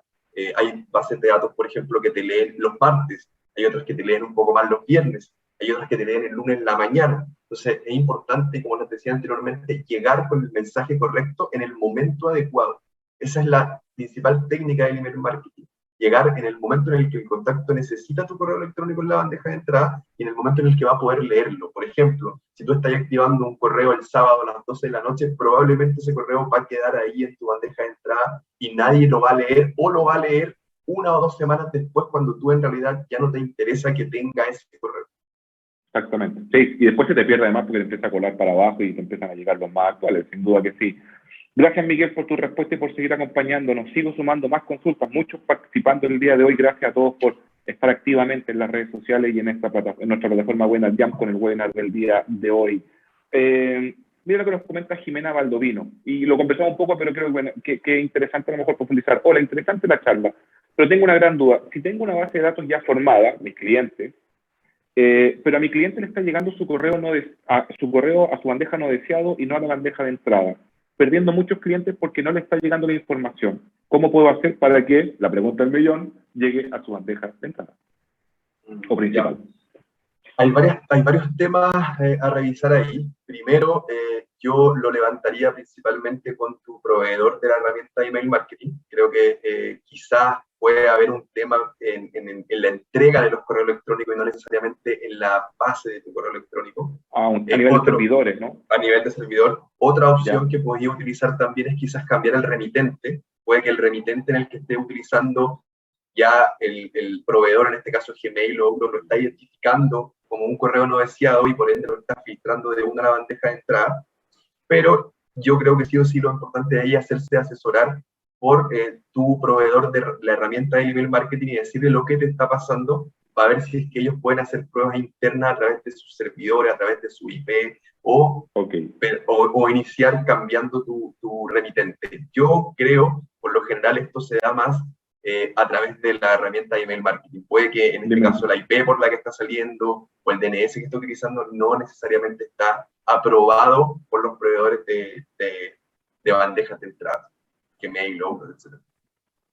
hay bases de datos, por ejemplo, que te leen los martes, hay otras que te leen un poco más los viernes, hay otras que te leen el lunes en la mañana. Entonces es importante, como les decía anteriormente, llegar con el mensaje correcto en el momento adecuado. Esa es la principal técnica del email marketing. Llegar en el momento en el que el contacto necesita tu correo electrónico en la bandeja de entrada y en el momento en el que va a poder leerlo. Por ejemplo, si tú estás activando un correo el sábado a las 12 de la noche, probablemente ese correo va a quedar ahí en tu bandeja de entrada y nadie lo va a leer, o lo va a leer 1 o 2 semanas después, cuando tú en realidad ya no te interesa que tenga ese correo. Exactamente. Sí, y después se te pierde además porque te empieza a colar para abajo y te empiezan a llegar los más actuales, sin duda que sí. Gracias, Miguel, por tu respuesta y por seguir acompañándonos. Sigo sumando más consultas, muchos participando el día de hoy. Gracias a todos por estar activamente en las redes sociales y en nuestra plataforma Webinar Jam con el webinar del día de hoy. Mira lo que nos comenta Jimena Baldovino, y lo conversamos un poco, pero creo que es interesante a lo mejor profundizar. Hola, interesante la charla, pero tengo una gran duda. Si tengo una base de datos ya formada, mis clientes, pero a mi cliente le está llegando su correo a su bandeja no deseado y no a la bandeja de entrada, perdiendo muchos clientes porque no le está llegando la información. ¿Cómo puedo hacer para que la pregunta del millón llegue a su bandeja de entrada o principal? Hay varios temas a revisar ahí. Primero, yo lo levantaría principalmente con tu proveedor de la herramienta de email marketing. Creo que quizás puede haber un tema en la entrega de los correos electrónicos y no necesariamente en la base de tu correo electrónico. A nivel de servidores, ¿no? A nivel de servidor. Otra opción que podría utilizar también es quizás cambiar el remitente. Puede que el remitente en el que esté utilizando ya el proveedor, en este caso Gmail o Outlook, lo está identificando como un correo no deseado y por ende lo está filtrando de una a la bandeja de entrada. Pero yo creo que sí o sí lo importante ahí es hacerse asesorar por tu proveedor de la herramienta de email marketing y decirle lo que te está pasando, para ver si es que ellos pueden hacer pruebas internas a través de sus servidores, a través de su IP, o iniciar cambiando tu remitente. Yo creo, por lo general, esto se da más a través de la herramienta de email marketing. Puede que en este caso la IP por la que está saliendo o el DNS que está utilizando no necesariamente está aprobado por los proveedores de bandejas de entrada, Gmail, Outlook, etc.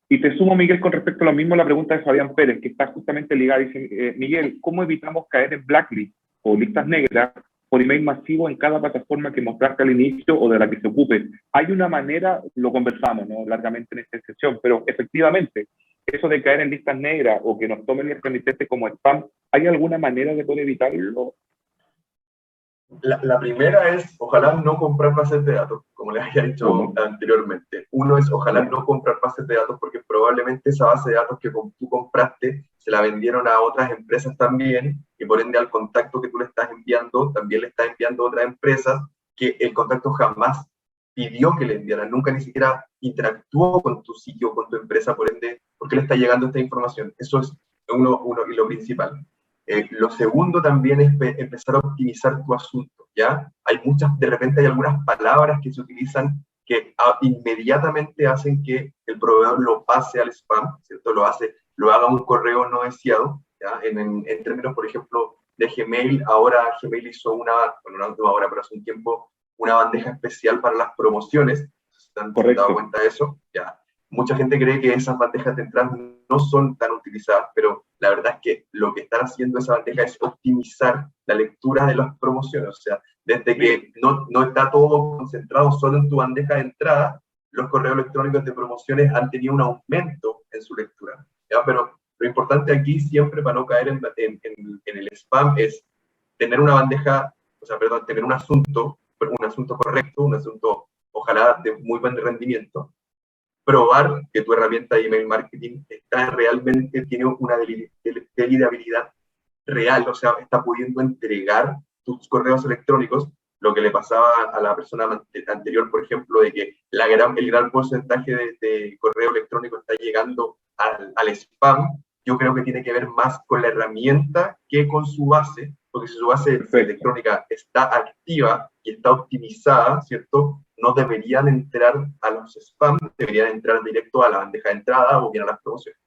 Y te sumo, Miguel, con respecto a lo mismo, la pregunta de Fabián Pérez, que está justamente ligada. Dice, Miguel, ¿cómo evitamos caer en blacklist o listas negras por email masivo en cada plataforma que mostraste al inicio o de la que se ocupe? Hay una manera, lo conversamos, ¿no?, largamente en esta sesión, pero efectivamente, eso de caer en listas negras o que nos tomen el remitente como spam, ¿hay alguna manera de poder evitarlo? La primera es, ojalá no comprar bases de datos, como les había dicho anteriormente. Uno es, ojalá no comprar bases de datos, porque probablemente esa base de datos que tú compraste se la vendieron a otras empresas también, y por ende al contacto que tú le estás enviando, también le estás enviando a otras empresas que el contacto jamás pidió que le enviaran, nunca ni siquiera interactuó con tu sitio o con tu empresa, por ende, ¿por qué le está llegando esta información? Eso es uno y lo principal. Lo segundo también es empezar a optimizar tu asunto, ¿ya? De repente hay algunas palabras que se utilizan que inmediatamente hacen que el proveedor lo pase al spam, ¿cierto? Lo haga un correo no deseado, ¿ya? En términos, por ejemplo, de Gmail, ahora Gmail hizo no última hora, pero hace un tiempo, una bandeja especial para las promociones. ¿Se han dado cuenta de eso? ¿Ya? Mucha gente cree que esas bandejas de entrada no son tan utilizadas, pero la verdad es que lo que están haciendo esa bandeja es optimizar la lectura de las promociones. O sea, desde que no está todo concentrado solo en tu bandeja de entrada, los correos electrónicos de promociones han tenido un aumento en su lectura, ¿ya? Pero lo importante aquí, siempre para no caer en el spam, es tener una bandeja, tener un asunto correcto, un asunto ojalá de muy buen rendimiento, probar que tu herramienta de email marketing tiene una deliverabilidad real, o sea, está pudiendo entregar tus correos electrónicos. Lo que le pasaba a la persona anterior, por ejemplo, de que el gran porcentaje de correo electrónico está llegando al spam, yo creo que tiene que ver más con la herramienta que con su base, porque si su base electrónica está activa y está optimizada, ¿cierto?, no deberían entrar a los spam, deberían entrar directo a la bandeja de entrada o bien a las promociones.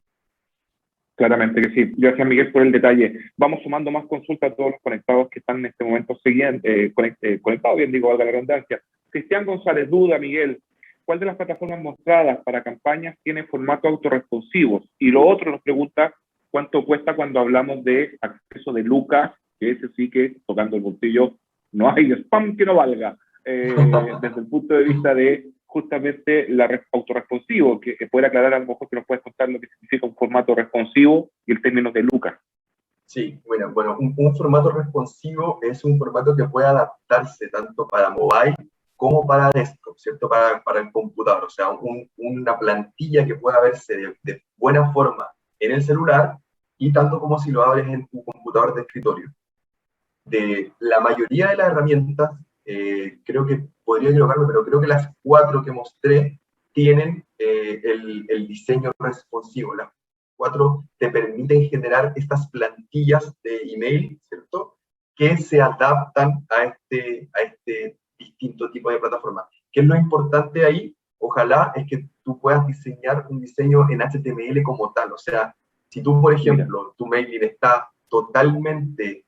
Claramente que sí. Gracias, Miguel, por el detalle. Vamos sumando más consultas a todos los conectados que están en este momento conectados, bien digo, valga la redundancia. Cristian González duda, Miguel, ¿cuál de las plataformas mostradas para campañas tiene formato autorresponsivos? Y lo otro nos pregunta, ¿cuánto cuesta cuando hablamos de acceso de Lucas? Que ese sí que, tocando el bolsillo, no hay spam que no valga. Desde el punto de vista de justamente autorresponsivo, que puede aclarar a lo mejor que nos puedes contar lo que significa un formato responsivo y el término de Lucas. Sí, bueno, un formato responsivo es un formato que puede adaptarse tanto para mobile como para desktop, ¿cierto? Para el computador, o sea, una plantilla que pueda verse de buena forma en el celular y tanto como si lo abres en tu computador de escritorio. De la mayoría de las herramientas, creo que podría equivocarme, pero creo que las 4 que mostré tienen el diseño responsivo. Las 4 te permiten generar estas plantillas de email, ¿cierto? Que se adaptan a este distinto tipo de plataforma. ¿Qué es lo importante ahí? Ojalá es que tú puedas diseñar un diseño en HTML como tal. O sea, si tú, por ejemplo, tu mailing está totalmente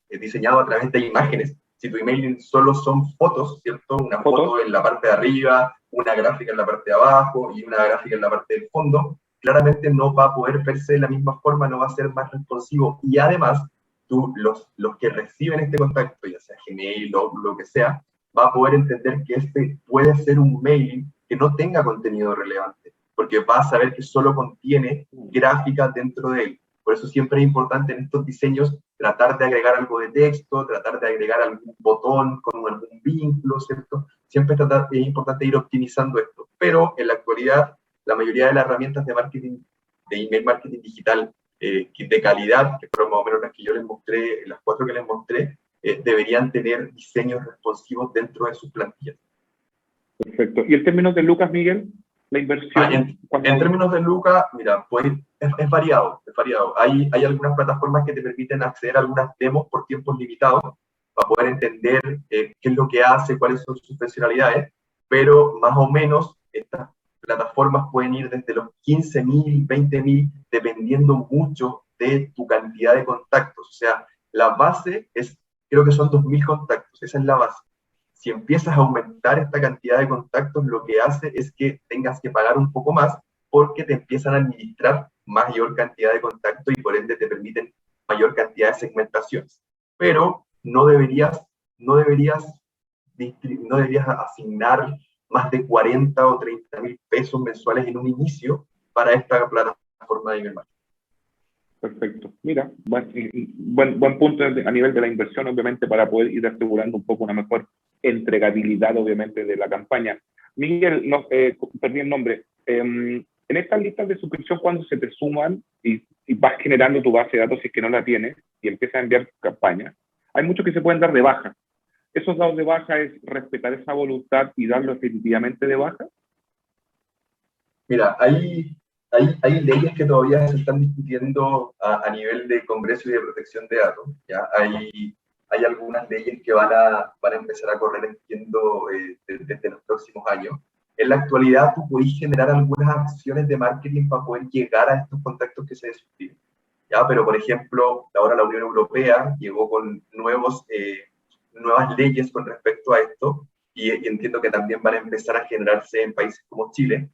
diseñado a través de imágenes. Si tu emailing solo son fotos, ¿cierto? Una foto en la parte de arriba, una gráfica en la parte de abajo y una gráfica en la parte del fondo, claramente no va a poder verse de la misma forma, no va a ser más responsivo. Y además, tú, los que reciben este contacto, ya sea Gmail o lo que sea, va a poder entender que este puede ser un mail que no tenga contenido relevante, porque va a saber que solo contiene gráficas dentro de él. Por eso siempre es importante en estos diseños tratar de agregar algo de texto, tratar de agregar algún botón con algún vínculo, ¿cierto? Siempre es importante ir optimizando esto. Pero en la actualidad, la mayoría de las herramientas de marketing, de email marketing digital de calidad, que fueron más o menos las que yo les mostré, las 4 que les mostré, deberían tener diseños responsivos dentro de sus plantillas. Perfecto. ¿Y el término de Lucas, Miguel? La inversión. En términos de Lucas, mira, pues es variado, es variado. Hay algunas plataformas que te permiten acceder a algunas demos por tiempos limitados para poder entender qué es lo que hace, cuáles son sus funcionalidades, pero más o menos estas plataformas pueden ir desde los 15.000, 20.000, dependiendo mucho de tu cantidad de contactos. O sea, la base creo que son 2.000 contactos, esa es la base. Si empiezas a aumentar esta cantidad de contactos, lo que hace es que tengas que pagar un poco más porque te empiezan a administrar mayor cantidad de contactos y por ende te permiten mayor cantidad de segmentaciones. Pero no deberías asignar más de 40 o 30.000 pesos mensuales en un inicio para esta plataforma de email marketing. Perfecto. Mira, buen punto a nivel de la inversión, obviamente, para poder ir asegurando un poco una mejor entregabilidad, obviamente, de la campaña. Miguel, perdí el nombre. En estas listas de suscripción, cuando se te suman y vas generando tu base de datos, si es que no la tienes, y empiezas a enviar campañas, hay muchos que se pueden dar de baja. ¿Esos dados de baja es respetar esa voluntad y darlo definitivamente de baja? Mira, hay leyes que todavía se están discutiendo a nivel de Congreso y de protección de datos. ¿Ya? Hay algunas leyes que van a empezar a correr, entiendo, desde los próximos años. En la actualidad, tú puedes generar algunas acciones de marketing para poder llegar a estos contactos que se desuscriben. ¿Ya? Pero, por ejemplo, ahora la Unión Europea llegó con nuevas leyes con respecto a esto y entiendo que también van a empezar a generarse en países como Chile,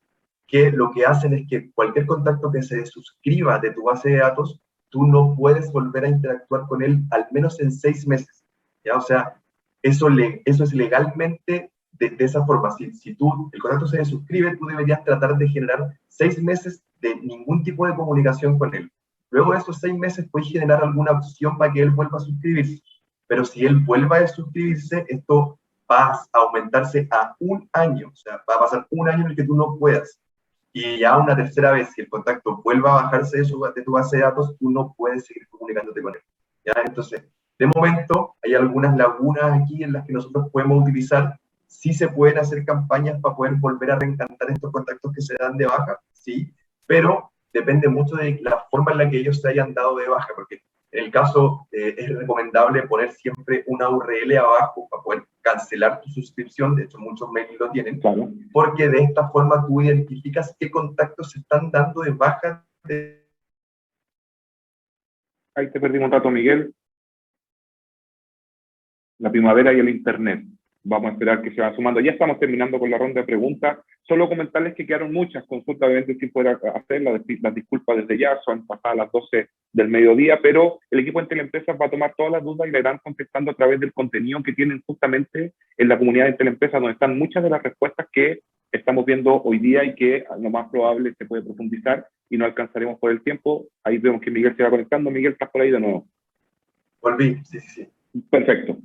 que lo que hacen es que cualquier contacto que se suscriba de tu base de datos, tú no puedes volver a interactuar con él al menos en 6 meses. ¿Ya? O sea, eso es legalmente de esa forma. Si el contacto se suscribe, tú deberías tratar de generar 6 meses de ningún tipo de comunicación con él. Luego de esos 6 meses puedes generar alguna opción para que él vuelva a suscribirse. Pero si él vuelva a suscribirse, esto va a aumentarse a 1 año. O sea, va a pasar 1 año en el que tú no puedas. Y ya una tercera vez, si el contacto vuelva a bajarse de tu base de datos, tú no puedes seguir comunicándote con él. ¿Ya? Entonces, de momento, hay algunas lagunas aquí en las que nosotros podemos utilizar. Sí se pueden hacer campañas para poder volver a reencantar estos contactos que se dan de baja, sí, pero depende mucho de la forma en la que ellos se hayan dado de baja, porque en el caso es recomendable poner siempre una URL abajo para poder cancelar tu suscripción. De hecho, muchos mails lo tienen, claro, porque de esta forma tú identificas qué contactos se están dando de baja de Ahí te perdimos un rato, Miguel. La primavera y el internet. Vamos a esperar que se van sumando. Ya estamos terminando con la ronda de preguntas. Solo comentarles que quedaron muchas consultas, obviamente sin poder hacerlas, las disculpas desde ya, son pasadas las 12 del mediodía, pero el equipo de Teleempresas va a tomar todas las dudas y le irán contestando a través del contenido que tienen justamente en la comunidad de Teleempresas, donde están muchas de las respuestas que estamos viendo hoy día y que lo más probable se puede profundizar y no alcanzaremos por el tiempo. Ahí vemos que Miguel se va conectando. Miguel, ¿estás por ahí de nuevo? Volví, sí. Perfecto.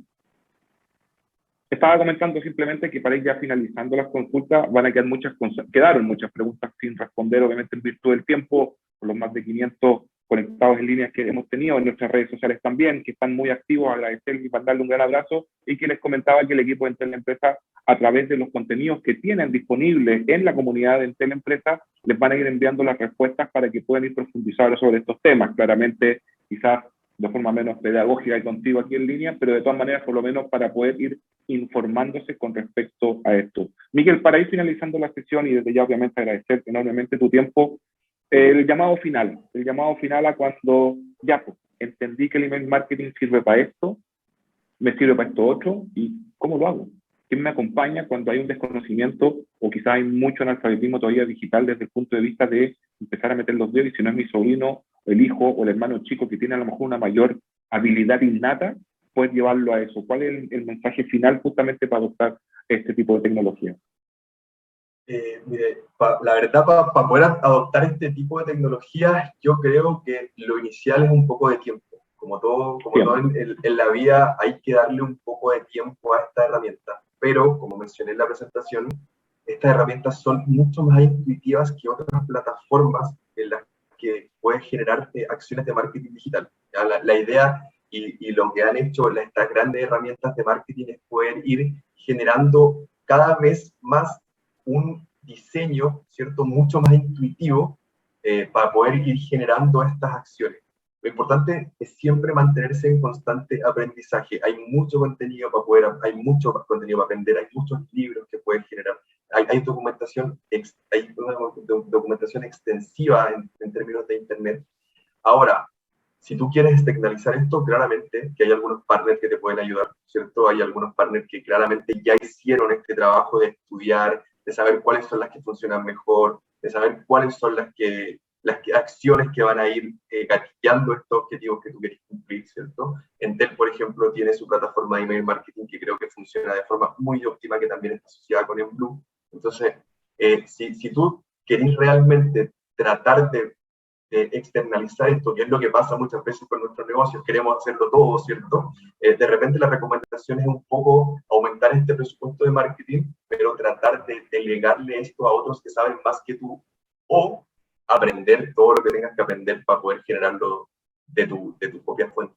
Estaba comentando simplemente que para ir ya finalizando las consultas van a quedaron muchas preguntas sin responder, obviamente en virtud del tiempo, por los más de 500 conectados en línea que hemos tenido en nuestras redes sociales también, que están muy activos, agradecerles y mandarle un gran abrazo, y que les comentaba que el equipo de Teleempresa, a través de los contenidos que tienen disponibles en la comunidad de Teleempresa, les van a ir enviando las respuestas para que puedan ir profundizando sobre estos temas. Claramente, quizás de forma menos pedagógica y contigo aquí en línea, pero de todas maneras, por lo menos para poder ir informándose con respecto a esto. Miguel, para ir finalizando la sesión y desde ya obviamente agradecerte enormemente tu tiempo, el llamado final a cuando ya pues, entendí que el email marketing sirve para esto, me sirve para esto otro, y ¿cómo lo hago? ¿Quién me acompaña cuando hay un desconocimiento o quizás hay mucho analfabetismo todavía digital desde el punto de vista de empezar a meter los dedos, y si no es mi sobrino, el hijo o el hermano chico que tiene a lo mejor una mayor habilidad innata, poder llevarlo a eso? ¿Cuál es el mensaje final justamente para adoptar este tipo de tecnología? Mire, la verdad, para poder adoptar este tipo de tecnologías, yo creo que lo inicial es un poco de tiempo. Como todo en la vida, hay que darle un poco de tiempo a esta herramienta. Pero, como mencioné en la presentación, estas herramientas son mucho más intuitivas que otras plataformas en las que puedes generar acciones de marketing digital. La idea y lo que han hecho estas grandes herramientas de marketing es poder ir generando cada vez más un diseño, ¿cierto?, mucho más intuitivo para poder ir generando estas acciones. Lo importante es siempre mantenerse en constante aprendizaje. Hay mucho contenido para aprender, hay muchos libros que puedes generar, hay documentación, hay una documentación extensiva en términos de internet. Ahora, si tú quieres externalizar esto, claramente que hay algunos partners que te pueden ayudar, ¿cierto? Hay algunos partners que claramente ya hicieron este trabajo de estudiar, de saber cuáles son las que funcionan mejor, de saber cuáles son las acciones que van a ir gatillando estos objetivos que tú quieres cumplir, ¿cierto? Entel, por ejemplo, tiene su plataforma de email marketing que creo que funciona de forma muy óptima, que también está asociada con Enblue. Entonces, si tú querés realmente tratar de externalizar esto, que es lo que pasa muchas veces con nuestros negocios, queremos hacerlo todo, ¿cierto? De repente la recomendación es un poco aumentar este presupuesto de marketing, pero tratar de delegarle esto a otros que saben más que tú, o aprender todo lo que tengas que aprender para poder generarlo de tu propia fuente.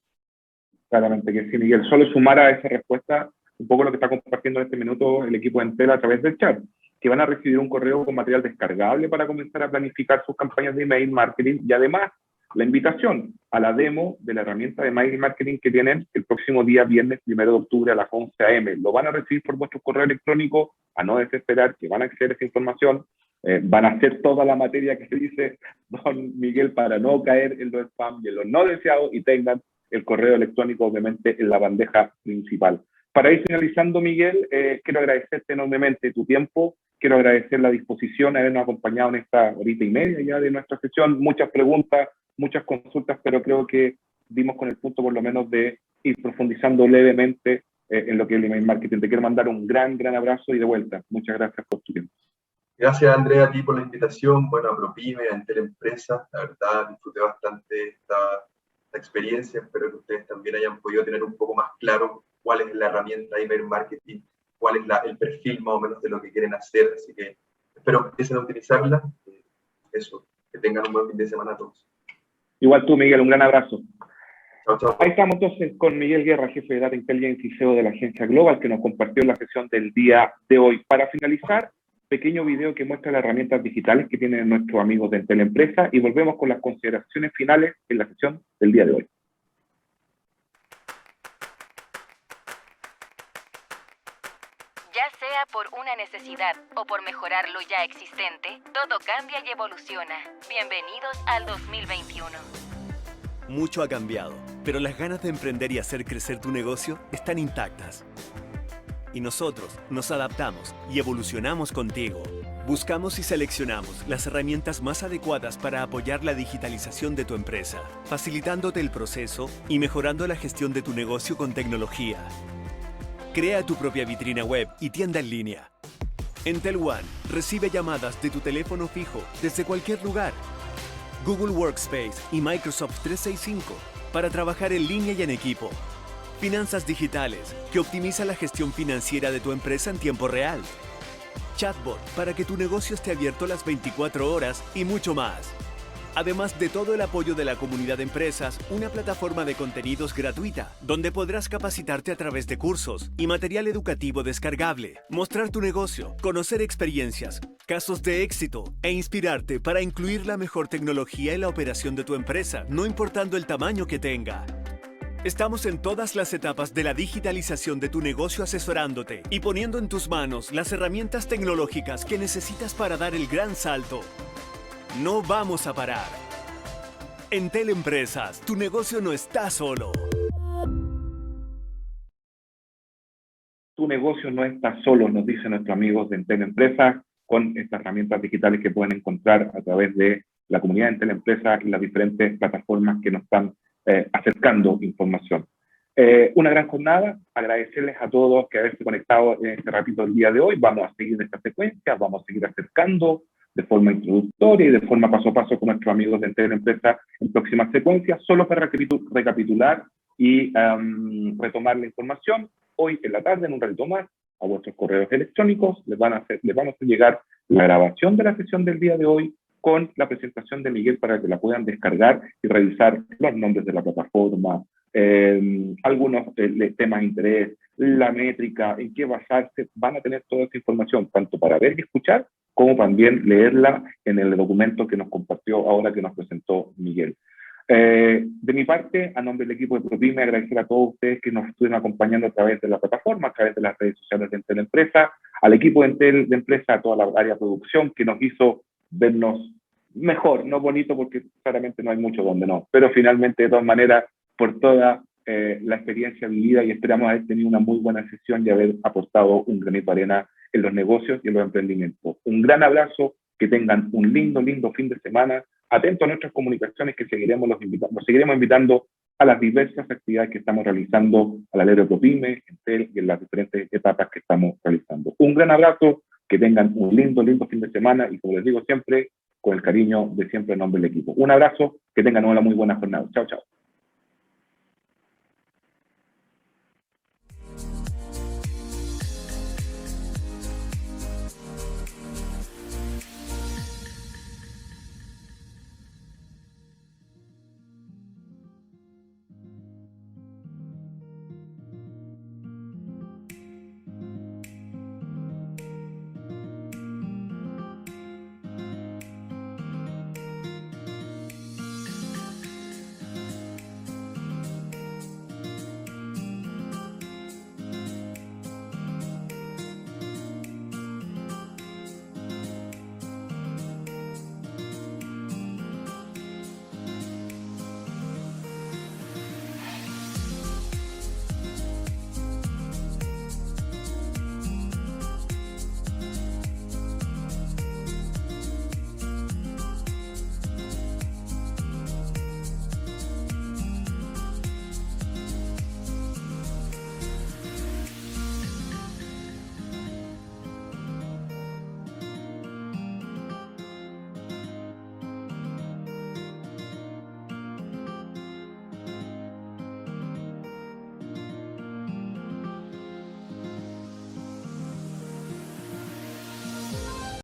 Claramente que sí, Miguel. Solo sumar a esa respuesta un poco lo que está compartiendo en este minuto el equipo de Entel a través del chat, que van a recibir un correo con material descargable para comenzar a planificar sus campañas de email marketing, y además la invitación a la demo de la herramienta de email marketing que tienen el próximo día viernes 1 de octubre a las 11 a.m. Lo van a recibir por vuestro correo electrónico, a no desesperar, que van a acceder a esa información. Van a hacer toda la materia que se dice don Miguel para no caer en los spam y en los no deseados, y tengan el correo electrónico obviamente en la bandeja principal. Para ir finalizando, Miguel, quiero agradecerte enormemente tu tiempo, quiero agradecer la disposición de habernos acompañado en esta horita y media ya de nuestra sesión. Muchas preguntas, muchas consultas, pero creo que dimos con el punto por lo menos de ir profundizando levemente en lo que es el email marketing. Te quiero mandar un gran abrazo y de vuelta. Muchas gracias por tu tiempo. Gracias, Andrea, a ti por la invitación. Bueno, a ProPyme, a Teleempresa, la verdad disfruté bastante esta experiencia. Espero que ustedes también hayan podido tener un poco más claro cuál es la herramienta de email marketing, cuál es el perfil más o menos de lo que quieren hacer. Así que espero que empiecen a utilizarla. Eso, que tengan un buen fin de semana a todos. Igual tú, Miguel, un gran abrazo. Chao, chao. Ahí estamos entonces con Miguel Guerra, jefe de Data Intelligence y CEO de la agencia Global, que nos compartió la sesión del día de hoy. Para finalizar, pequeño video que muestra las herramientas digitales que tienen nuestros amigos de Teleempresa, y volvemos con las consideraciones finales en la sesión del día de hoy. Ya sea por una necesidad o por mejorar lo ya existente, todo cambia y evoluciona. Bienvenidos al 2021. Mucho ha cambiado, pero las ganas de emprender y hacer crecer tu negocio están intactas. Y nosotros nos adaptamos y evolucionamos contigo. Buscamos y seleccionamos las herramientas más adecuadas para apoyar la digitalización de tu empresa, facilitándote el proceso y mejorando la gestión de tu negocio con tecnología. Crea tu propia vitrina web y tienda en línea. Entel One recibe llamadas de tu teléfono fijo desde cualquier lugar. Google Workspace y Microsoft 365 para trabajar en línea y en equipo. Finanzas digitales que optimiza la gestión financiera de tu empresa en tiempo real. Chatbot para que tu negocio esté abierto las 24 horas y mucho más. Además de todo el apoyo de la comunidad de empresas, una plataforma de contenidos gratuita, donde podrás capacitarte a través de cursos y material educativo descargable, mostrar tu negocio, conocer experiencias, casos de éxito e inspirarte para incluir la mejor tecnología en la operación de tu empresa, no importando el tamaño que tenga. Estamos en todas las etapas de la digitalización de tu negocio asesorándote y poniendo en tus manos las herramientas tecnológicas que necesitas para dar el gran salto. No vamos a parar. Entel Empresas, tu negocio no está solo. Tu negocio no está solo, nos dicen nuestros amigos de Entel Empresas, con estas herramientas digitales que pueden encontrar a través de la comunidad de Entel Empresas y las diferentes plataformas que nos están acercando información. Una gran jornada, agradecerles a todos que haberse conectado en este ratito el día de hoy. Vamos a seguir esta secuencia, vamos a seguir acercando de forma introductoria y de forma paso a paso con nuestros amigos de Entel Empresas en próximas secuencias, solo para recapitular y retomar la información. Hoy en la tarde, en un ratito más, a vuestros correos electrónicos les vamos a hacer llegar la grabación de la sesión del día de hoy con la presentación de Miguel para que la puedan descargar y revisar los nombres de la plataforma, algunos temas de interés, la métrica, en qué basarse. Van a tener toda esta información, tanto para ver y escuchar, como también leerla en el documento que nos compartió ahora, que nos presentó Miguel. De mi parte, a nombre del equipo de ProPyme, agradecer a todos ustedes que nos estuvieron acompañando a través de la plataforma, a través de las redes sociales de Entel Empresa, al equipo de Entel de Empresa, a toda la área de producción que nos hizo vernos mejor, no bonito porque claramente no hay mucho donde no, pero finalmente de todas maneras por toda la experiencia vivida y esperamos haber tenido una muy buena sesión y haber aportado un granito de arena en los negocios y en los emprendimientos. Un gran abrazo, que tengan un lindo fin de semana, atentos a nuestras comunicaciones que los seguiremos invitando a las diversas actividades que estamos realizando a la ley de ProPyme, Entel y en las diferentes etapas que estamos realizando. Un gran abrazo, que tengan un lindo fin de semana y como les digo siempre, con el cariño de siempre en nombre del equipo. Un abrazo, que tengan una muy buena jornada. Chao, chao.